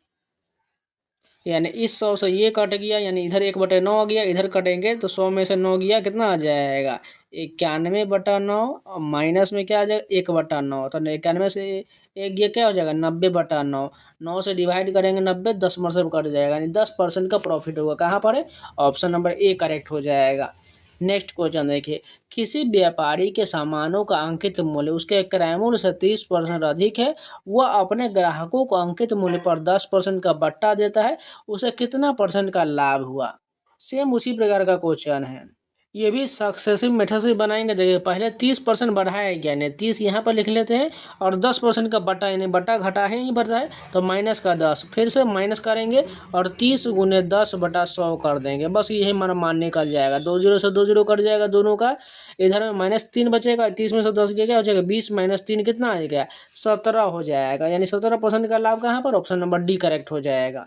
यानी इस 100 से ये कट गया, यानी इधर 1/9 आ गया, इधर कटेंगे तो 100 में से 9 गया, कितना आ जाएगा 91/9, और माइनस में क्या आ जाएगा 1/9, तो 91 से एक गया क्या हो जाएगा 90/9, 9 से डिवाइड करेंगे 90, 10 में से कट जाएगा, यानी 10% का प्रॉफिट होगा। कहाँ पर है, ऑप्शन नंबर ए करेक्ट हो जाएगा। नेक्स्ट क्वेश्चन देखिए, किसी व्यापारी के सामानों का अंकित मूल्य उसके क्रय मूल्य से 30% अधिक है, वह अपने ग्राहकों को अंकित मूल्य पर 10% का बट्टा देता है, उसे कितना परसेंट का लाभ हुआ। सेम उसी प्रकार का क्वेश्चन है, ये भी सक्सेसिव मेथड से बनाएंगे। देखिए पहले 30% बढ़ाया गया, यानी 30 यहाँ पर लिख लेते हैं, और 10% का बटा, यानी बटा घटा है ही बढ़ता है, तो माइनस का 10, फिर से माइनस करेंगे, और 30 गुने 10/100 कर देंगे। बस यही हमारा मान निकल जाएगा, 2 0 से 2 0 कट जाएगा दोनों का, इधर में -3 बचेगा, 30 में से 10 गया, क्या हो जाएगा 20 - 3 कितना आ जाएगा 17 हो जाएगा, यानी 17% का लाभ कहाँ पर, ऑप्शन नंबर डी करेक्ट हो जाएगा।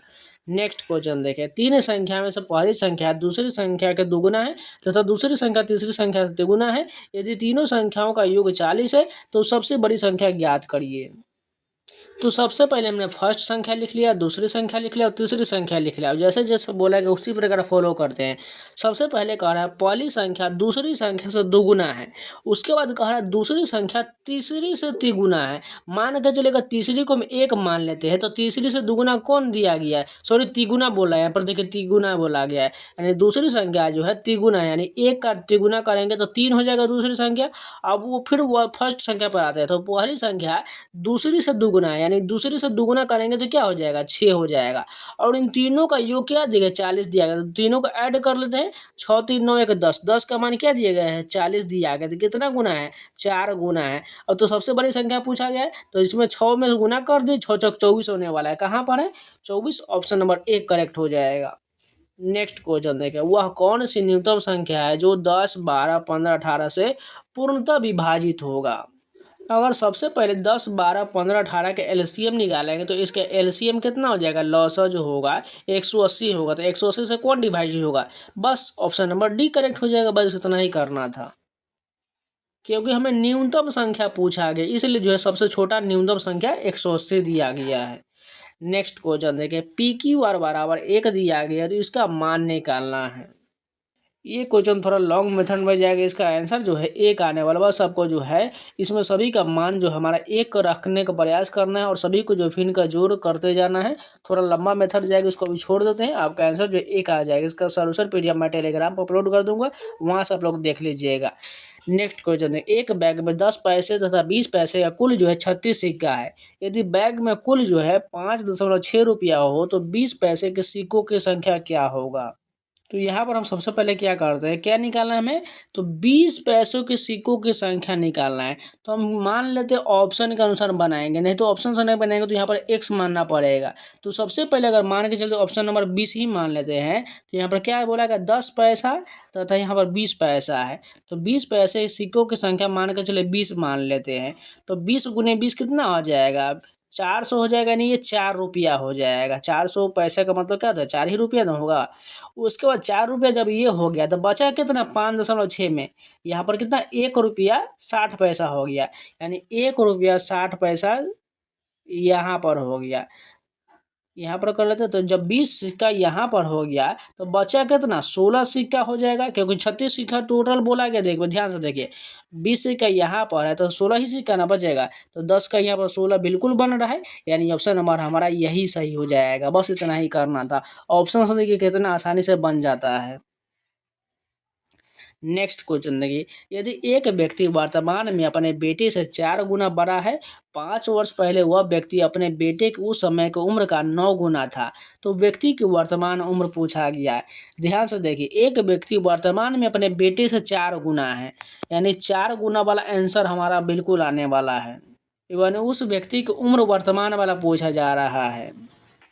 नेक्स्ट क्वेश्चन देखें, तीन संख्या में से पहली संख्या दूसरी संख्या के दुगुना है तथा दूसरी संख्या तीसरी संख्या से तिगुना है। यदि तीनों संख्याओं का योग 40 है तो सबसे बड़ी संख्या ज्ञात करिए। तो सबसे पहले हमने फर्स्ट संख्या लिख लिया, दूसरी संख्या लिख लिया और तीसरी संख्या लिख लिया। जैसे जैसे बोला गया उसी प्रकार फॉलो करते हैं। सबसे पहले कह रहा है पहली संख्या दूसरी संख्या से दोगुना है, उसके बाद कह रहा है दूसरी संख्या तीसरी से तिगुना है। मान के चलेगा तीसरी को हम 1 मान लेते हैं, तो तीसरी से दुगुना कौन दिया गया है, सॉरी तिगुना बोला है यहाँ पर, देखिए तिगुना बोला गया है, यानी दूसरी संख्या जो है तिगुना, यानी 1 का तिगुना करेंगे तो 3 हो जाएगा दूसरी संख्या। अब वो फिर वो फर्स्ट संख्या पर आते हैं, तो पहली संख्या दूसरी से दुगुना है, यानी दूसरी से दुगुना करेंगे तो क्या हो जाएगा 6 हो जाएगा, और इन तीनों का योग क्या दिया गया 40 दिया गया, तो तीनों को ऐड कर लेते हैं, 6 3 9 1 10, 10 का मान क्या दिया गया है 40 दिया गया, तो कितना गुना है 4 गुना है। और तो सबसे बड़ी संख्या पूछा गया है, तो इसमें 6 में गुना कर दी, 6 6 24 होने वाला है, कहाँ पर है 24, ऑप्शन नंबर 1 करेक्ट हो जाएगा। नेक्स्ट क्वेश्चन देखें, वह कौन सी न्यूनतम संख्या है जो 10 12 15 18 से पूर्णतः विभाजित होगा। अगर सबसे पहले 10 12 15 18 के एलसीएम निकालेंगे तो इसके एलसीएम कितना हो जाएगा, लॉसा जो होगा 180 होगा, तो 180 से कौन डिवाइड होगा, बस ऑप्शन नंबर डी करेक्ट हो जाएगा। बस इतना ही करना था, क्योंकि हमें न्यूनतम संख्या पूछा गया, इसलिए जो है सबसे छोटा न्यूनतम संख्या 180 दिया गया है। नेक्स्ट क्वेश्चन देखें, पी क्यू आर बराबर 1 दिया गया, तो इसका मान निकालना है। ये क्वेश्चन थोड़ा लॉन्ग मेथड में जाएगा, इसका आंसर जो है 1 आने वाला। बस आपको जो है इसमें सभी का मान जो हमारा 1 रखने का प्रयास करना है, और सभी को जो फिर का जोड़ करते जाना है। थोड़ा लंबा मेथड जाएगा, इसको भी छोड़ देते हैं, आपका आंसर जो 1 आ जाएगा। इसका सोल्यूशन पीडीएफ मैं टेलीग्राम पर अपलोड कर दूंगा, वहाँ से आप लोग देख लीजिएगा। नेक्स्ट क्वेश्चन है, एक बैग में 10 पैसे तथा 20 पैसे का कुल जो है 36 सिक्का है। यदि बैग में कुल जो है 5.6 रुपया हो तो 20 पैसे के सिक्कों की संख्या क्या होगा। तो यहाँ पर हम सबसे पहले क्या करते हैं, क्या निकालना है हमें, तो 20 पैसों के सिक्कों की संख्या निकालना है। तो हम मान लेते हैं ऑप्शन के अनुसार बनाएंगे, नहीं तो ऑप्शन से नहीं बनाएंगे तो यहाँ पर x मानना पड़ेगा। तो सबसे पहले अगर मान के चलते ऑप्शन नंबर 20 ही मान लेते हैं, तो यहाँ पर क्या बोला गया 10 पैसा तथा यहाँ पर 20 पैसा है। तो 20 पैसे सिक्कों की संख्या मान के चले 20 मान लेते हैं, तो 20 गुने 20 कितना हो जाएगा 400 हो जाएगा, नहीं ये 4 रुपया हो जाएगा। 400 पैसे का मतलब क्या होता है 4 ही रुपया ना होगा। उसके बाद 4 रुपया जब ये हो गया तो बचा कितना 5.6 में, यहाँ पर कितना 1 रुपया 60 पैसा हो गया, यानी 1 रुपया 60 पैसा यहाँ पर हो गया। यहाँ पर कर लेते हैं, तो जब 20 सिक्का यहाँ पर हो गया तो बचा कितना 16 सिक्का हो जाएगा, क्योंकि 36 सिक्का टोटल बोला गया। देखिए ध्यान से देखिए 20 सिक्का यहाँ पर है तो 16 ही सिक्का ना बचेगा, तो 10 का यहाँ पर 16 बिल्कुल बन रहा है, यानी ऑप्शन नंबर हमारा यही सही हो जाएगा। बस इतना ही करना था, ऑप्शन से देखिए कितना आसानी से बन जाता है। नेक्स्ट क्वेश्चन देखिए, यदि एक व्यक्ति वर्तमान में अपने बेटे से 4 गुना बड़ा है, 5 वर्ष पहले वह व्यक्ति अपने बेटे के उस समय की उम्र का 9 गुना था, तो व्यक्ति की वर्तमान उम्र पूछा गया है। ध्यान से देखिए, एक व्यक्ति वर्तमान में अपने बेटे से 4 गुना है, यानी 4 गुना वाला आंसर हमारा बिल्कुल आने वाला है। यानी उस व्यक्ति की उम्र वर्तमान वाला पूछा जा रहा है।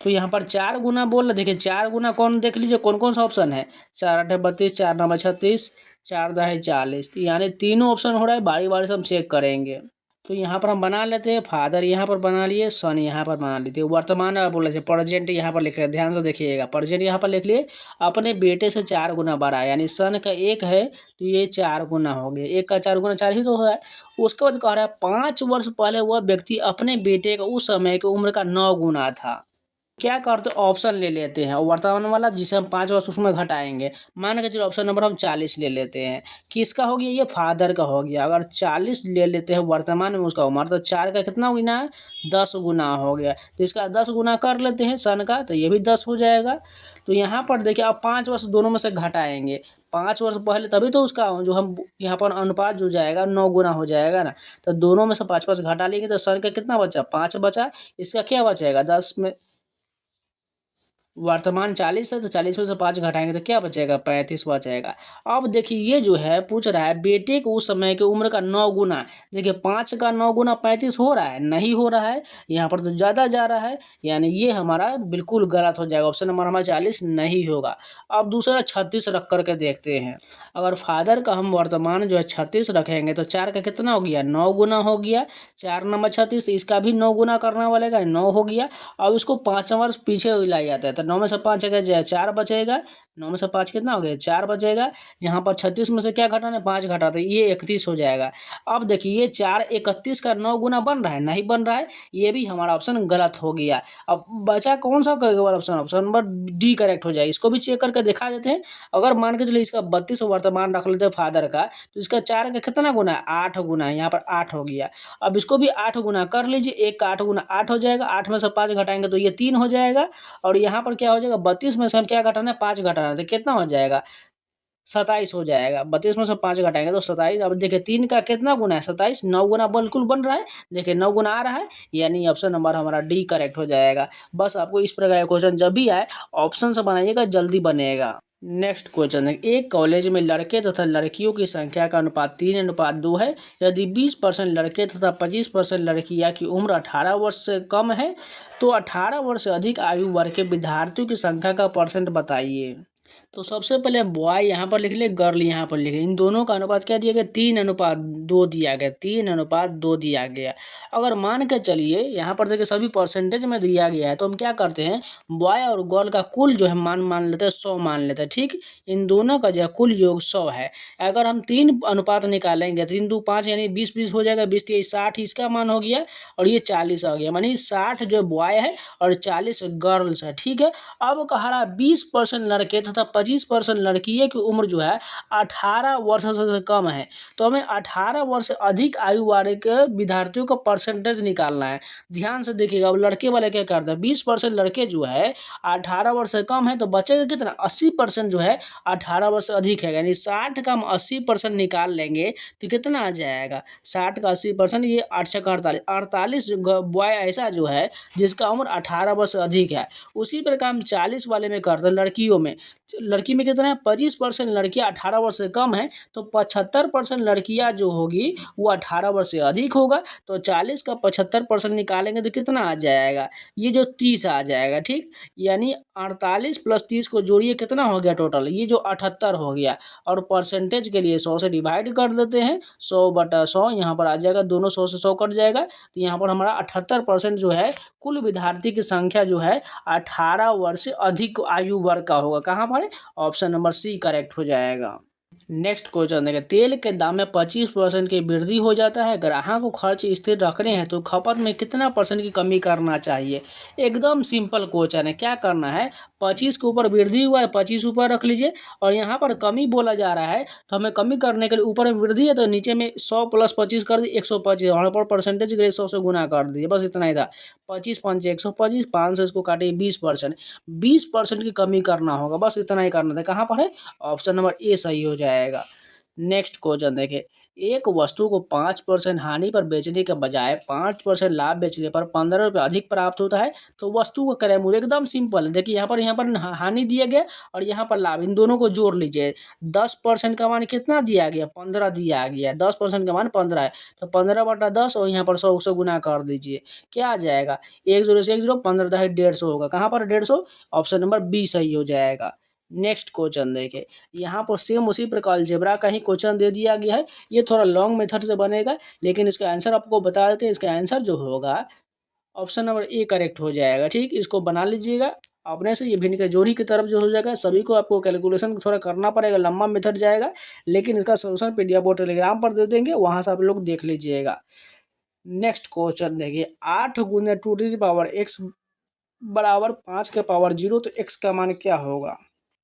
तो यहाँ पर 4 गुना बोल रहे, देखिए 4 गुना कौन, देख लीजिए कौन कौन सा ऑप्शन है। 4 8 32, 4 9 36, 4 10 40, यानी तीनों ऑप्शन हो रहा है। बारी बारी से हम चेक करेंगे। तो यहाँ पर हम बना लेते हैं, फादर यहाँ पर बना लिए, सन यहाँ पर बना लेते हैं, वर्तमान बोल रहे थे, प्रेजेंट यहाँ पर लिख रहे हैं। ध्यान से देखिएगा, प्रेजेंट यहाँ पर लिख लिए, अपने बेटे से 4 गुना बड़ा है, यानी सन का 1 है तो ये 4 गुना हो गया। 1 का 4 गुना 4 ही तो हो रहा है। उसके बाद कह रहा है 5 वर्ष पहले वह व्यक्ति अपने बेटे का उस समय की उम्र का 9 गुना था। क्या करते, ऑप्शन ले लेते हैं, और वर्तमान वाला जिसे हम 5 वर्ष उसमें घटाएंगे। मान के चलो ऑप्शन नंबर हम 40 ले लेते हैं। किसका हो गया, ये फादर का हो गया। अगर 40 ले लेते हैं वर्तमान में उसका उम्र, तो 4 का कितना गुना है, 10 गुना हो गया। तो इसका 10 गुना कर लेते हैं सन का, तो ये भी 10 हो जाएगा। तो यहाँ पर देखिए, अब 5 वर्ष दोनों में से घटाएंगे। 5 वर्ष पहले, तभी तो उसका जो हम यहाँ पर अनुपात जो जाएगा 9 गुना हो जाएगा ना। तो दोनों में से 5 घटा लेंगे तो सन का कितना बचा, 5 बचा। इसका क्या बचेगा, 10 में वर्तमान 40 है तो 40 में से 5 घटाएंगे तो क्या बचेगा, 35 बचेगा। अब देखिए, ये जो है पूछ रहा है बेटे को उस समय की उम्र का 9 गुना। देखिए 5 का 9 गुना 35 हो रहा है, नहीं हो रहा है, यहाँ पर तो ज़्यादा जा रहा है, यानी ये हमारा बिल्कुल गलत हो जाएगा। ऑप्शन नंबर हमारा 40 नहीं होगा। अब दूसरा 36 रख करके देखते हैं। अगर फादर का हम वर्तमान जो है 36 रखेंगे तो 4 का कितना हो गया, 9 गुना हो गया। 4 नंबर 36, तो इसका भी 9 गुना करना वालेगा, 9 हो गया। अब इसको 5 वर्ष पीछे लाया जाता है, तो 9 में से 5 अगर 4 बचेगा, 9 में से 5 कितना हो गया, 4 बचेगा। यहाँ पर 36 में से क्या घटाना है, 5 घटाते, ये 31 हो जाएगा। अब देखिए, ये 4 31 का 9 गुना बन रहा है, नहीं बन रहा है, ये भी हमारा ऑप्शन गलत हो गया। अब बचा कौन सा option, option number D correct हो जाएगा। इसको भी चेक करके दिखा देते हैं। अगर मान के चलिए इसका 32 वर्तमान रख लेते हैं फादर का, तो इसका 4 का कितना गुना है, 8 गुना है, यहाँ पर 8 हो गया। अब इसको भी 8 गुना कर लीजिए, 1 का 8 गुना 8 हो जाएगा। 8 में से 5 घटाएंगे तो ये 3 हो जाएगा। और यहाँ पर क्या हो जाएगा, 32 में से हम क्या घटाना है, 5 घटाना है, तो कितना हो जाएगा, 27 हो जाएगा। 32 में से 5 घटाएंगे तो 27। अब देखिए 3 का कितना गुना है, 27, 9 गुना बिल्कुल बन रहा है। देखिए 9 गुना आ रहा है, यानी ऑप्शन नंबर हमारा डी करेक्ट हो जाएगा। बस आपको इस प्रकार का क्वेश्चन जब भी आए ऑप्शन से बनाइएगा, जल्दी बनेगा। नेक्स्ट क्वेश्चन है, एक कॉलेज में लड़के तथा लड़कियों की संख्या का अनुपात 3:2 है। यदि 20% लड़के तथा 25% लड़कियां की उम्र 18 वर्ष से कम है, तो 18 वर्ष से अधिक आयु वर्ग के विद्यार्थियों की संख्या का परसेंट बताइए। तो सबसे पहले बॉय यहाँ पर लिख ले, गर्ल यहाँ पर लिखे, इन दोनों का अनुपात क्या दिया गया, 3:2 दिया गया, 3:2 दिया गया। अगर मान के चलिए यहाँ पर देखिए सभी परसेंटेज में दिया गया है, तो हम क्या करते हैं, बॉय और गर्ल का कुल जो है मान लेते हैं, 100 मान लेते हैं। ठीक, इन दोनों का जो है कुल योग 100 है। अगर हम 3 अनुपात निकालेंगे, 3 2 5, यानी 20 हो जाएगा, 20 3 60, इसका मान हो गया, और ये 40 आ गया, मानी 60 जो बॉय है और 40 गर्ल्स है। ठीक है, अब कहा रहा 20% लड़के तथा 25% लड़कियों की उम्र जो है 18 वर्ष से कम है, तो हमें 18 वर्ष से अधिक आयु वाले के विद्यार्थियों का परसेंटेज निकालना है। ध्यान से देखिएगा, अब लड़के वाले क्या करते हैं, 20% लड़के जो है 18 वर्ष से कम है, तो बचेगा कितना, 80% जो है 18 वर्ष से अधिक है, यानी 60 का हम 80% निकाल लेंगे तो कितना आ जाएगा, 60 का 80%, ये 8 से 48, 48 बॉय ऐसा जो है जिसका उम्र 18 वर्ष से अधिक है। उसी प्रकार हम 40 वाले में करते हैं, लड़कियों में, लड़की में कितना है, 25% लड़कियां 18 वर्ष से कम है, तो 75% लड़कियां जो होगी वो 18 वर्ष से अधिक होगा। तो 40 का 75% निकालेंगे तो कितना आ जाएगा, ये जो 30 आ जाएगा। ठीक, यानी 48 + 30 को जोड़िए, कितना हो गया टोटल, ये जो 78 हो गया। और परसेंटेज के लिए 100 से डिवाइड कर देते हैं, 100/100 यहाँ पर आ जाएगा, दोनों 100 से 100 कट जाएगा, तो यहाँ पर हमारा 78% जो है कुल विद्यार्थी की संख्या जो है 18 वर्ष से अधिक आयु वर्ग का होगा। कहाँ पर, ऑप्शन नंबर सी करेक्ट हो जाएगा। नेक्स्ट क्वेश्चन देखिए, तेल के दाम में 25% की वृद्धि हो जाता है, ग्राहक को खर्च स्थिर रखने हैं तो खपत में कितना % की कमी करना चाहिए। एकदम सिंपल क्वेश्चन है, क्या करना है, 25 के ऊपर वृद्धि हुआ है, 25 ऊपर रख लीजिए, और यहाँ पर कमी बोला जा रहा है, तो हमें कमी करने के लिए ऊपर में वृद्धि है तो नीचे में 100 + 25 कर दी, 125, वहाँ पर परसेंटेज के लिए 100 से गुना कर दिए, बस इतना ही था। 25 5 125, 5 से इसको काटिए 20%, 20% की कमी करना होगा, बस इतना ही करना था। कहाँ पर है, ऑप्शन नंबर ए सही हो जाएगा। नेक्स्ट क्वेश्चन देखिए, एक वस्तु को 5% हानि पर बेचने के बजाय 5% लाभ बेचने पर 15 रुपये अधिक प्राप्त होता है, तो वस्तु का क्रय मूल्य एकदम सिंपल है। देखिए यहाँ पर हानि दिया गया और यहाँ पर लाभ, इन दोनों को जोड़ लीजिए। 10% का मान कितना दिया गया, 15 दिया गया है। 10% का मान 15 है, तो 15/10 और यहाँ पर 100 गुना कर दीजिए। क्या आ जाएगा, 1 0 से 1 0, 15 150 होगा। कहाँ पर 150, ऑप्शन नंबर बी सही हो जाएगा। नेक्स्ट क्वेश्चन देखें, यहाँ पर सेम उसी प्रकार अलजेब्रा का ही क्वेश्चन दे दिया गया है। ये थोड़ा लॉन्ग मेथड से बनेगा, लेकिन इसका आंसर आपको बता देते हैं। इसका आंसर जो होगा ऑप्शन नंबर ए करेक्ट हो जाएगा। ठीक, इसको बना लीजिएगा अपने से। ये भिन्न के जोड़ी की तरफ जो हो जाएगा, सभी को आपको कैलकुलेशन थोड़ा करना पड़ेगा, लंबा मेथड जाएगा, लेकिन इसका सोल्यूशन पीडीएफ और टेलीग्राम पर दे देंगे, वहाँ से आप लोग देख लीजिएगा। नेक्स्ट क्वेश्चन देखिए, 8 गुने 2x बराबर 5 के पावर 0, तो x का मान क्या होगा।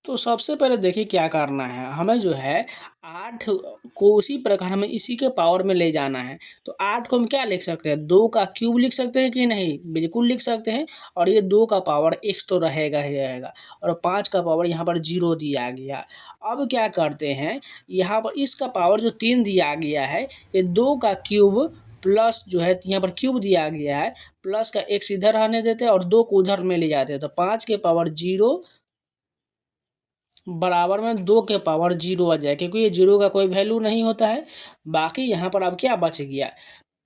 तो सबसे पहले देखिए क्या करना है, हमें जो है 8 को उसी प्रकार हमें इसी के पावर में ले जाना है। तो 8 को हम क्या लिख सकते हैं, 2 का क्यूब लिख सकते हैं कि नहीं, बिल्कुल लिख सकते हैं। और ये 2 का पावर x तो रहेगा ही रहेगा, और 5 का पावर यहाँ पर 0 दिया गया। अब क्या करते हैं, यहाँ पर इसका पावर जो 3 दिया गया है, ये 2 का क्यूब प्लस जो है यहाँ पर क्यूब दिया गया है, प्लस का x इधर रहने देते हैं और 2 को उधर में ले जाते हैं। तो 5 के पावर 0 बराबर में 2 के पावर 0 आ जाए, क्योंकि ये 0 का कोई वैल्यू नहीं होता है। बाकी यहाँ पर अब क्या बच गया,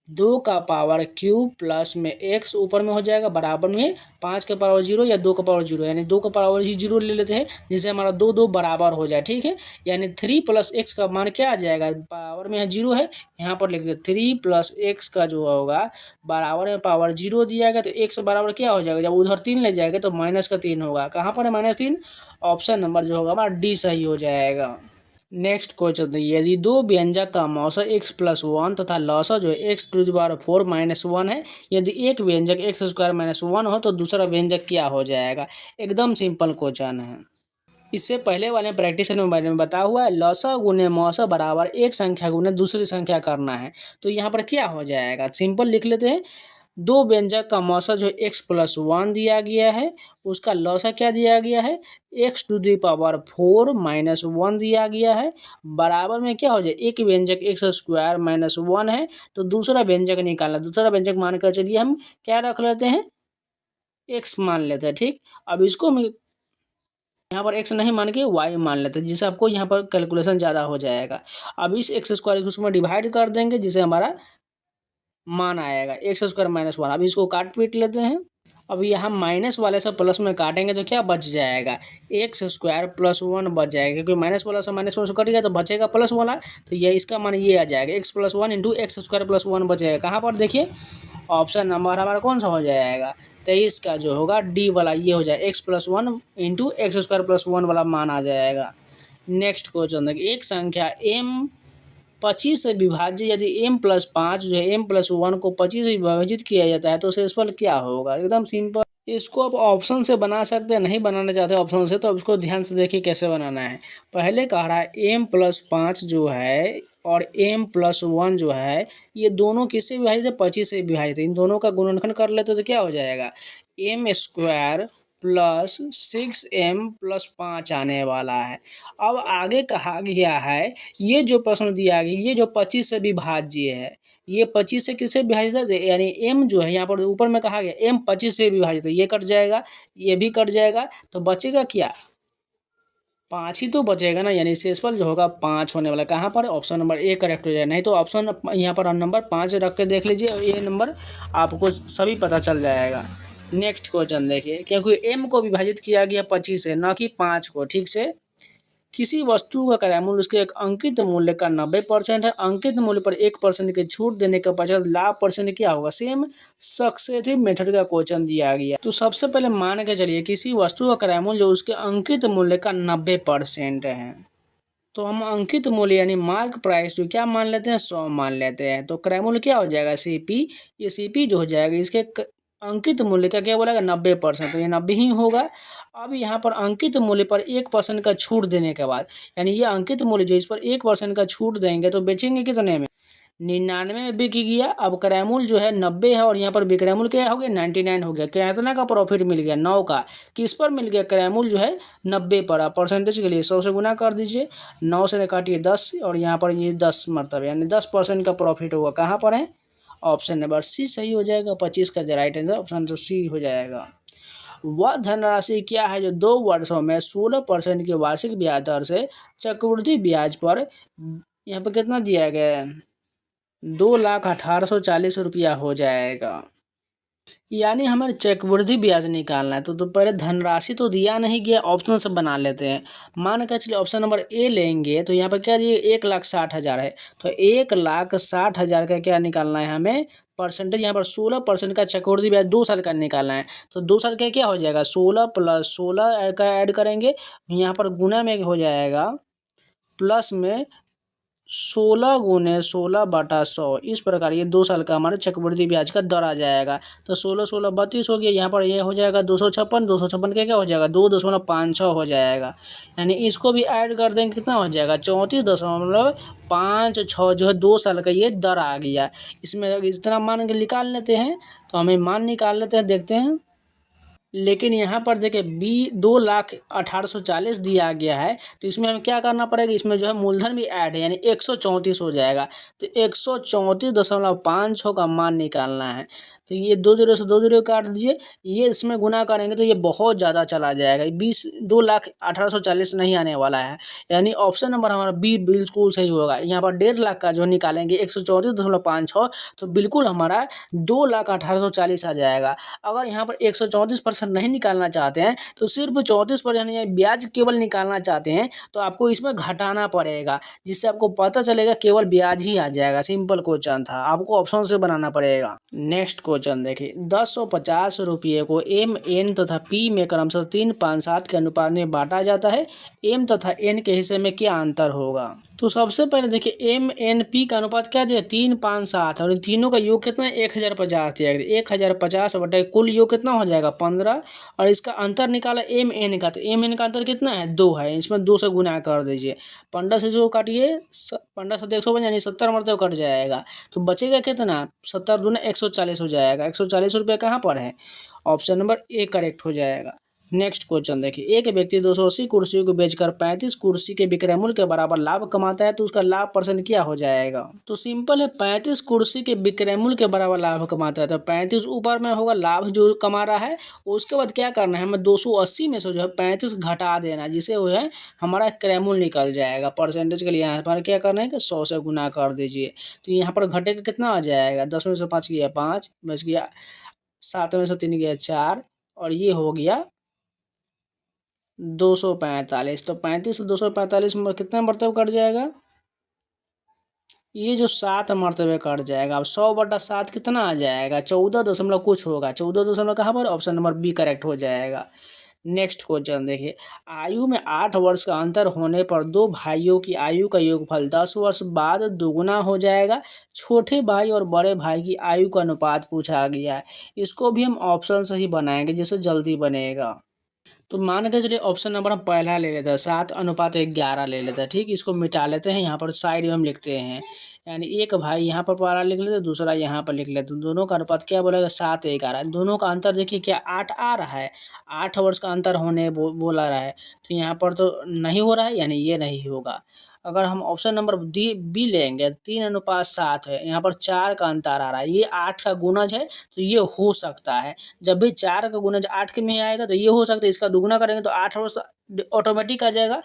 2 का पावर क्यूब प्लस में x ऊपर में हो जाएगा, बराबर में 5 के पावर 0 या 2 का पावर 0, यानी 2 का पावर ही 0 ले लेते हैं, जिससे हमारा 2 2 बराबर हो जाए। ठीक है, यानी 3 + x का मान क्या आ जाएगा, पावर में 0 है, यहाँ पर लिख दे 3 + x का जो होगा बराबर में पावर 0 दिया गया, तो x बराबर क्या हो जाएगा, जब उधर 3 ले जाएगा तो -3 होगा। कहाँ पर है -3, ऑप्शन नंबर जो होगा हमारा डी सही हो जाएगा। नेक्स्ट क्वेश्चन, यदि दो व्यंजक का मौसा x+1 तथा लौसा जो है x⁴ -1 है, यदि एक व्यंजक x² -1 हो तो दूसरा व्यंजक क्या हो जाएगा। एकदम सिंपल क्वेश्चन है। इससे पहले वाले प्रैक्टिस में मैंने बताया हुआ है, लौसा गुने मौसा बराबर एक संख्या गुने दूसरी संख्या करना है। तो यहाँ पर क्या हो जाएगा, सिंपल लिख लेते हैं। दो व्यंजक का मौसा जो x+1 दिया गया है, उसका लौसा क्या दिया गया है, x⁴ -1 दिया गया है, बराबर में क्या हो जाए, एक व्यंजक x² -1 है, तो दूसरा व्यंजक निकालना। दूसरा व्यंजक मान कर चलिए हम क्या रख लेते हैं, x मान लेते हैं। ठीक, अब इसको हम यहाँ पर x नहीं मान के y मान लेते हैं, जिससे आपको यहाँ पर कैलकुलेशन ज़्यादा हो जाएगा। अब इस x² उसमें डिवाइड कर देंगे, जिसे हमारा मान आएगा x² -1। अब इसको काट पीट लेते हैं। अब यहाँ माइनस वाले से प्लस में काटेंगे तो क्या बच जाएगा, x² +1 बच जाएगा, क्योंकि माइनस वाला से -1 से कट गया तो बचेगा प्लस वाला, तो ये इसका मान ये आ जाएगा, x+1 × x² +1 बचेगा। कहाँ पर देखिए, ऑप्शन नंबर हमारा कौन सा हो जाएगा, 23 का जो होगा डी वाला ये हो जाएगा, x+1 × x² +1 वाला मान आ जाएगा। नेक्स्ट क्वेश्चन देखिए, एक संख्या m 25 से विभाज्य यदि m+5 जो है m+1 को 25 से विभाजित किया जाता है तो शेषफल क्या होगा। एकदम सिंपल, इसको आप ऑप्शन से बना सकते हैं, नहीं बनाना चाहते ऑप्शन से तो अब इसको ध्यान से देखिए कैसे बनाना है। पहले कह रहा है m+5 जो है और m+1 जो है, ये दोनों किससे विभाजित है, 25 से विभाजित है। इन दोनों का गुणनखंड कर लेते तो क्या हो जाएगा, m² + 6m+5 आने वाला है। अब आगे कहा गया है, ये जो प्रश्न दिया गया, ये जो 25 से विभाज्य है, ये 25 से किससे विभाजित है, यानी m जो है यहाँ पर ऊपर में कहा गया m 25 से विभाजित है, ये कट जाएगा, ये भी कट जाएगा, तो बचेगा क्या, 5 ही तो बचेगा ना, यानी शेषफल जो होगा 5 होने वाला। कहाँ पर, ऑप्शन नंबर ए करेक्ट हो जाएगा। नहीं तो ऑप्शन यहाँ पर नंबर 5 रख के देख लीजिए, और ये नंबर आपको सभी पता चल जाएगा। नेक्स्ट क्वेश्चन देखिए, क्योंकि m को विभाजित किया गया 25 से, न कि 5 को। ठीक से, किसी वस्तु का क्रय मूल्य उसके एक अंकित मूल्य का 90% है, अंकित मूल्य पर 1% की छूट देने के पश्चात लाभ परसेंट क्या होगा। सेम सक्सेसिव मेथड का क्वेश्चन दिया गया। तो सबसे पहले मान के चलिए, किसी वस्तु का क्रय मूल्य जो उसके अंकित मूल्य का 90% है, तो हम अंकित मूल्य यानी मार्क प्राइस जो क्या मान लेते हैं, 100 मान लेते हैं। तो क्रय मूल्य क्या हो जाएगा, CP, ये CP जो हो जाएगा इसके अंकित मूल्य का क्या बोलेगा, 90%, तो ये 90 ही होगा। अब यहाँ पर अंकित मूल्य पर 1% का छूट देने के बाद, यानी ये अंकित मूल्य जो इस पर 1% का छूट देंगे तो बेचेंगे कितने में, 99 में बिक गया। अब क्रयमूल्य जो है 90 है और यहाँ पर विक्रयमूल्य क्या हो गया 99 हो गया। कितना का प्रॉफिट मिल गया 9 का। किस पर मिल गया क्रयमूल्य जो है 90 पर। आप परसेंटेज के लिए 100 से गुना कर दीजिए, 9 से काटिए 10 और यहाँ पर ये 10 मरतबा यानी 10% का प्रॉफिट होगा। कहाँ पर है ऑप्शन नंबर सी सही हो जाएगा। 25 का राइट आंसर ऑप्शन तो सी हो जाएगा। वह धनराशि क्या है जो 2 वर्षों में 16% की वार्षिक ब्याज दर से चक्रवृद्धि ब्याज पर यहाँ पर कितना दिया गया है 2,18,40 रुपया हो जाएगा। यानी हमें चक्रवृद्धि ब्याज निकालना है तो पहले धनराशि तो दिया नहीं गया, ऑप्शन से बना लेते हैं। मान कर चलिए ऑप्शन नंबर ए लेंगे तो यहाँ पर क्या दिए 1,60,000 है तो 1,60,000 का क्या निकालना है हमें परसेंटेज। यहाँ पर 16% का चक्रवृद्धि ब्याज 2 साल का निकालना है तो 2 साल का क्या हो जाएगा 16 + 16 का ऐड करेंगे, यहाँ पर गुना में हो जाएगा प्लस में 16 × 16/100। इस प्रकार ये 2 साल का हमारे चक्रवृद्धि ब्याज का दर आ जाएगा। तो 16 16 32 हो गया। यहाँ पर ये हो जाएगा 256, 256 का क्या हो जाएगा 2.56 हो जाएगा। यानी इसको भी ऐड कर देंगे कितना हो जाएगा 34.56 जो है 2 साल का ये दर आ गया। इसमें इतना मान के निकाल लेते हैं तो हमें मान निकाल लेते हैं, देखते हैं। लेकिन यहाँ पर देखिए 2,18,40 दिया गया है तो इसमें हमें क्या करना पड़ेगा, इसमें जो है मूलधन भी ऐड है यानी 134 हो जाएगा। तो 134.56 का मान निकालना है तो ये 2 0 से 2 0 काट दीजिए, ये इसमें गुना करेंगे तो ये बहुत ज़्यादा चला जाएगा। 2,18,40 नहीं आने वाला है। यानी ऑप्शन नंबर हमारा बी बिल्कुल सही होगा। यहाँ पर 1.5 लाख का जो निकालेंगे 134.56 तो बिल्कुल हमारा 2,18,40 आ जाएगा। अगर यहाँ पर 134% नहीं निकालना चाहते हैं तो सिर्फ 34% यानी ब्याज केवल निकालना चाहते हैं तो आपको इसमें घटाना पड़ेगा, जिससे आपको पता चलेगा केवल ब्याज ही आ जाएगा। सिंपल क्वेश्चन था, आपको ऑप्शन से बनाना पड़ेगा। नेक्स्ट क्वेश्चन देखिए 1050 रुपये को एम एन तथा पी में क्रमशः 3, 5, 7 के अनुपात में बांटा जाता है। एम तथा एन के हिस्से में क्या अंतर होगा। तो सबसे पहले देखिए एम एन पी का अनुपात क्या दिया 3, 5, 7 और इन तीनों का योग कितना है 1050 दिया गया। 1050 बटा कुल योग कितना हो जाएगा 15 और इसका अंतर निकाला एम एन का तो एम एन का अंतर कितना है 2 है। इसमें 2 से गुना कर दीजिए, 15 से जो काटिए 15 से 150 यानी 70 मरतब कट जाएगा तो बचेगा कितना 70 दूना 140 हो जाएगा। 140 रुपये कहाँ पर है ऑप्शन नंबर ए करेक्ट हो जाएगा। नेक्स्ट क्वेश्चन देखिए एक व्यक्ति 280 कुर्सियों को बेचकर 35 कुर्सी के विक्रय मूल्य के बराबर लाभ कमाता है तो उसका लाभ परसेंट क्या हो जाएगा। तो सिंपल है 35 कुर्सी के विक्रय मूल्य के बराबर लाभ कमाता है तो 35 ऊपर में होगा लाभ जो कमा रहा है। उसके बाद क्या करना है हमें 280 में से जो है 35 घटा देना जिससे वो है हमारा क्रय मूल्य निकल जाएगा। परसेंटेज के लिए यहाँ पर क्या करना है कि 100 से गुना कर दीजिए तो यहाँ पर घटे का कितना आ जाएगा 10 में से 5 गया 5 बच गया 7 में से 3 गया 4 और ये हो गया 245। तो 35 से 245 में कितना मरतबा कट जाएगा ये जो 7 मरतबे कट जाएगा। अब 100/7 कितना आ जाएगा 14 दशमलव कुछ होगा। 14 दशमलव कहाँ पर ऑप्शन नंबर बी करेक्ट हो जाएगा। नेक्स्ट क्वेश्चन देखिए आयु में 8 वर्ष का अंतर होने पर 2 भाइयों की आयु का योगफल 10 वर्ष बाद दोगुना हो जाएगा। छोटे भाई और बड़े भाई की आयु का अनुपात पूछा गया है। इसको भी हम ऑप्शन से ही बनाएंगे जिससे जल्दी बनेगा। तो मान के चलिए ऑप्शन नंबर हम पहला ले लेते हैं 7:11 ले लेते हैं। ठीक, इसको मिटा लेते हैं, यहाँ पर साइड में हम लिखते हैं यानी एक भाई यहाँ पर पारा लिख लेते हैं दूसरा यहाँ पर लिख लेते हैं। दोनों का अनुपात क्या बोलेगा 7:11। दोनों का अंतर देखिए क्या 8 आ रहा है, 8 वर्ष का अंतर होने बोला रहा है तो यहाँ पर तो नहीं हो रहा है यानी ये नहीं होगा। अगर हम ऑप्शन नंबर बी लेंगे 3:7 है, यहाँ पर 4 का अंतर आ रहा है, ये 8 का गुणज है तो ये हो सकता है। जब भी 4 का गुणज 8 के में आएगा तो ये हो सकता है। इसका दुगुना करेंगे तो 8 वर्ष ऑटोमेटिक आ जाएगा।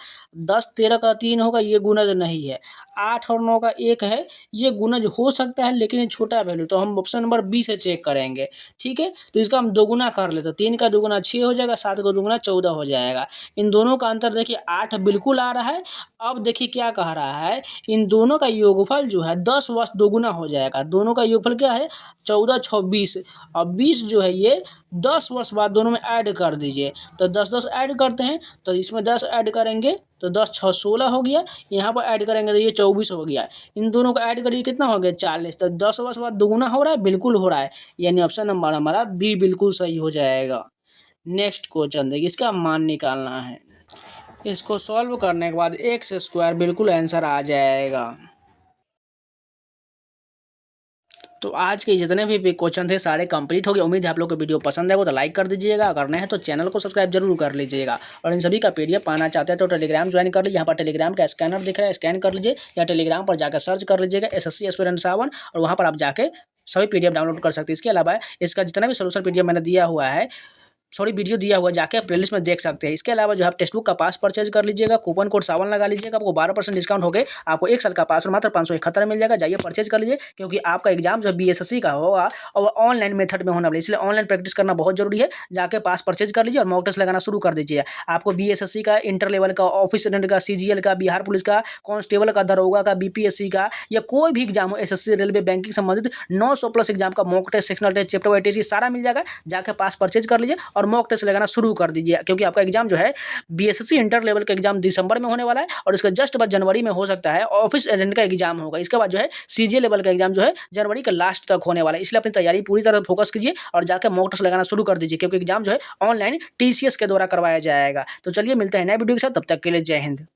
10 13 का 3 होगा ये गुणज नहीं है। 8 और 9 का 1 है ये गुणज हो सकता है लेकिन ये छोटा वैल्यू तो हम ऑप्शन नंबर बी से चेक करेंगे। ठीक है, तो इसका हम दोगुना कर लेते हैं। 3 का दोगुना 6 हो जाएगा, 7 का दोगुना 14 हो जाएगा। इन दोनों का अंतर देखिए 8 बिल्कुल आ रहा है। अब देखिए क्या कह रहा है इन दोनों का योगफल जो है 10 वर्ष दोगुना हो जाएगा। दोनों का योगफल क्या है 14 6 20 और 20 जो है ये 10 वर्ष बाद दोनों में ऐड कर दीजिए तो 10 10 ऐड करते हैं तो इसमें 10 ऐड करेंगे तो 10 6 16 हो गया। यहाँ पर ऐड करेंगे तो ये 24 हो गया। इन दोनों को ऐड करिए कितना हो गया 40। तो 10 वर्ष बाद दोगुना हो रहा है बिल्कुल हो रहा है यानी ऑप्शन नंबर हमारा बी बिल्कुल सही हो जाएगा। नेक्स्ट क्वेश्चन देखिए इसका मान निकालना है। इसको सॉल्व करने के बाद x² बिल्कुल आंसर आ जाएगा। तो आज के जितने भी क्वेश्चन थे सारे कंप्लीट हो गए। उम्मीद है आप लोग को वीडियो पसंद है वो तो लाइक कर दीजिएगा, अगर नहीं है तो चैनल को सब्सक्राइब जरूर कर लीजिएगा। और इन सभी का पीडीएफ पाना चाहते हैं तो टेलीग्राम ज्वाइन कर लीजिए। यहाँ पर टेलीग्राम का स्कैनर दिख रहा है, स्कैन कर लीजिए या टेलीग्राम पर जाकर सर्च कर लीजिएगा एसएससी एस्पिरेंट 7 और वहाँ पर आप जाके सभी पीडीएफ डाउनलोड कर सकते हैं। इसके अलावा इसका जितना भी सोल्यूशन पीडीएफ मैंने दिया हुआ है, सॉरी वीडियो दिया हुआ जाके आप प्लेलिस्ट में देख सकते हैं। इसके अलावा जो आप टेक्स्ट बुक का पास परचेज कर लीजिएगा, कूपन कोड 7 लगा लीजिएगा, आपको 12% डिस्काउंट हो गए आपको 1 साल का पास और मात्र 571 मिल जाएगा। जाइए परचेज कर लीजिए, क्योंकि आपका एग्जाम जो है बीएसएससी का होगा और ऑनलाइन मेथड में होना वाला, इसलिए ऑनलाइन प्रैक्टिस करना बहुत जरूरी है। जाके पास परचेज कर लीजिए और मॉक टेस्ट लगाना शुरू कर दीजिए। आपको बीएसएससी का, इंटर लेवल का, ऑफिस अटेंडेंट का, सीजीएल का, बिहार पुलिस का, कांस्टेबल का, दरोगा का, बीपीएससी का या कोई भी एग्जाम हो, एसएससी, रेलवे, बैंकिंग संबंधित 900+ एग्जाम का mock test, sectional test, chapter wise test सारा मिल जाएगा। जाके पास परचेज कर लीजिए और मॉक टेस्ट लगाना शुरू कर दीजिए, क्योंकि आपका एग्जाम जो है बीएसएससी इंटर लेवल का एग्जाम दिसंबर में होने वाला है और इसका जस्ट बाद जनवरी में हो सकता है ऑफिस अटेंडेंट का एग्जाम होगा। इसके बाद जो है सीजीए लेवल का एग्जाम जो है जनवरी के लास्ट तक होने वाला है। इसलिए अपनी तैयारी पूरी तरह फोकस कीजिए और जाकर मॉक टेस्ट लगाना शुरू कर दीजिए, क्योंकि एग्जाम जो है ऑनलाइन टीसीएस के द्वारा करवाया जाएगा। तो चलिए मिलते हैं नए वीडियो के साथ, तब तक के लिए जय हिंद।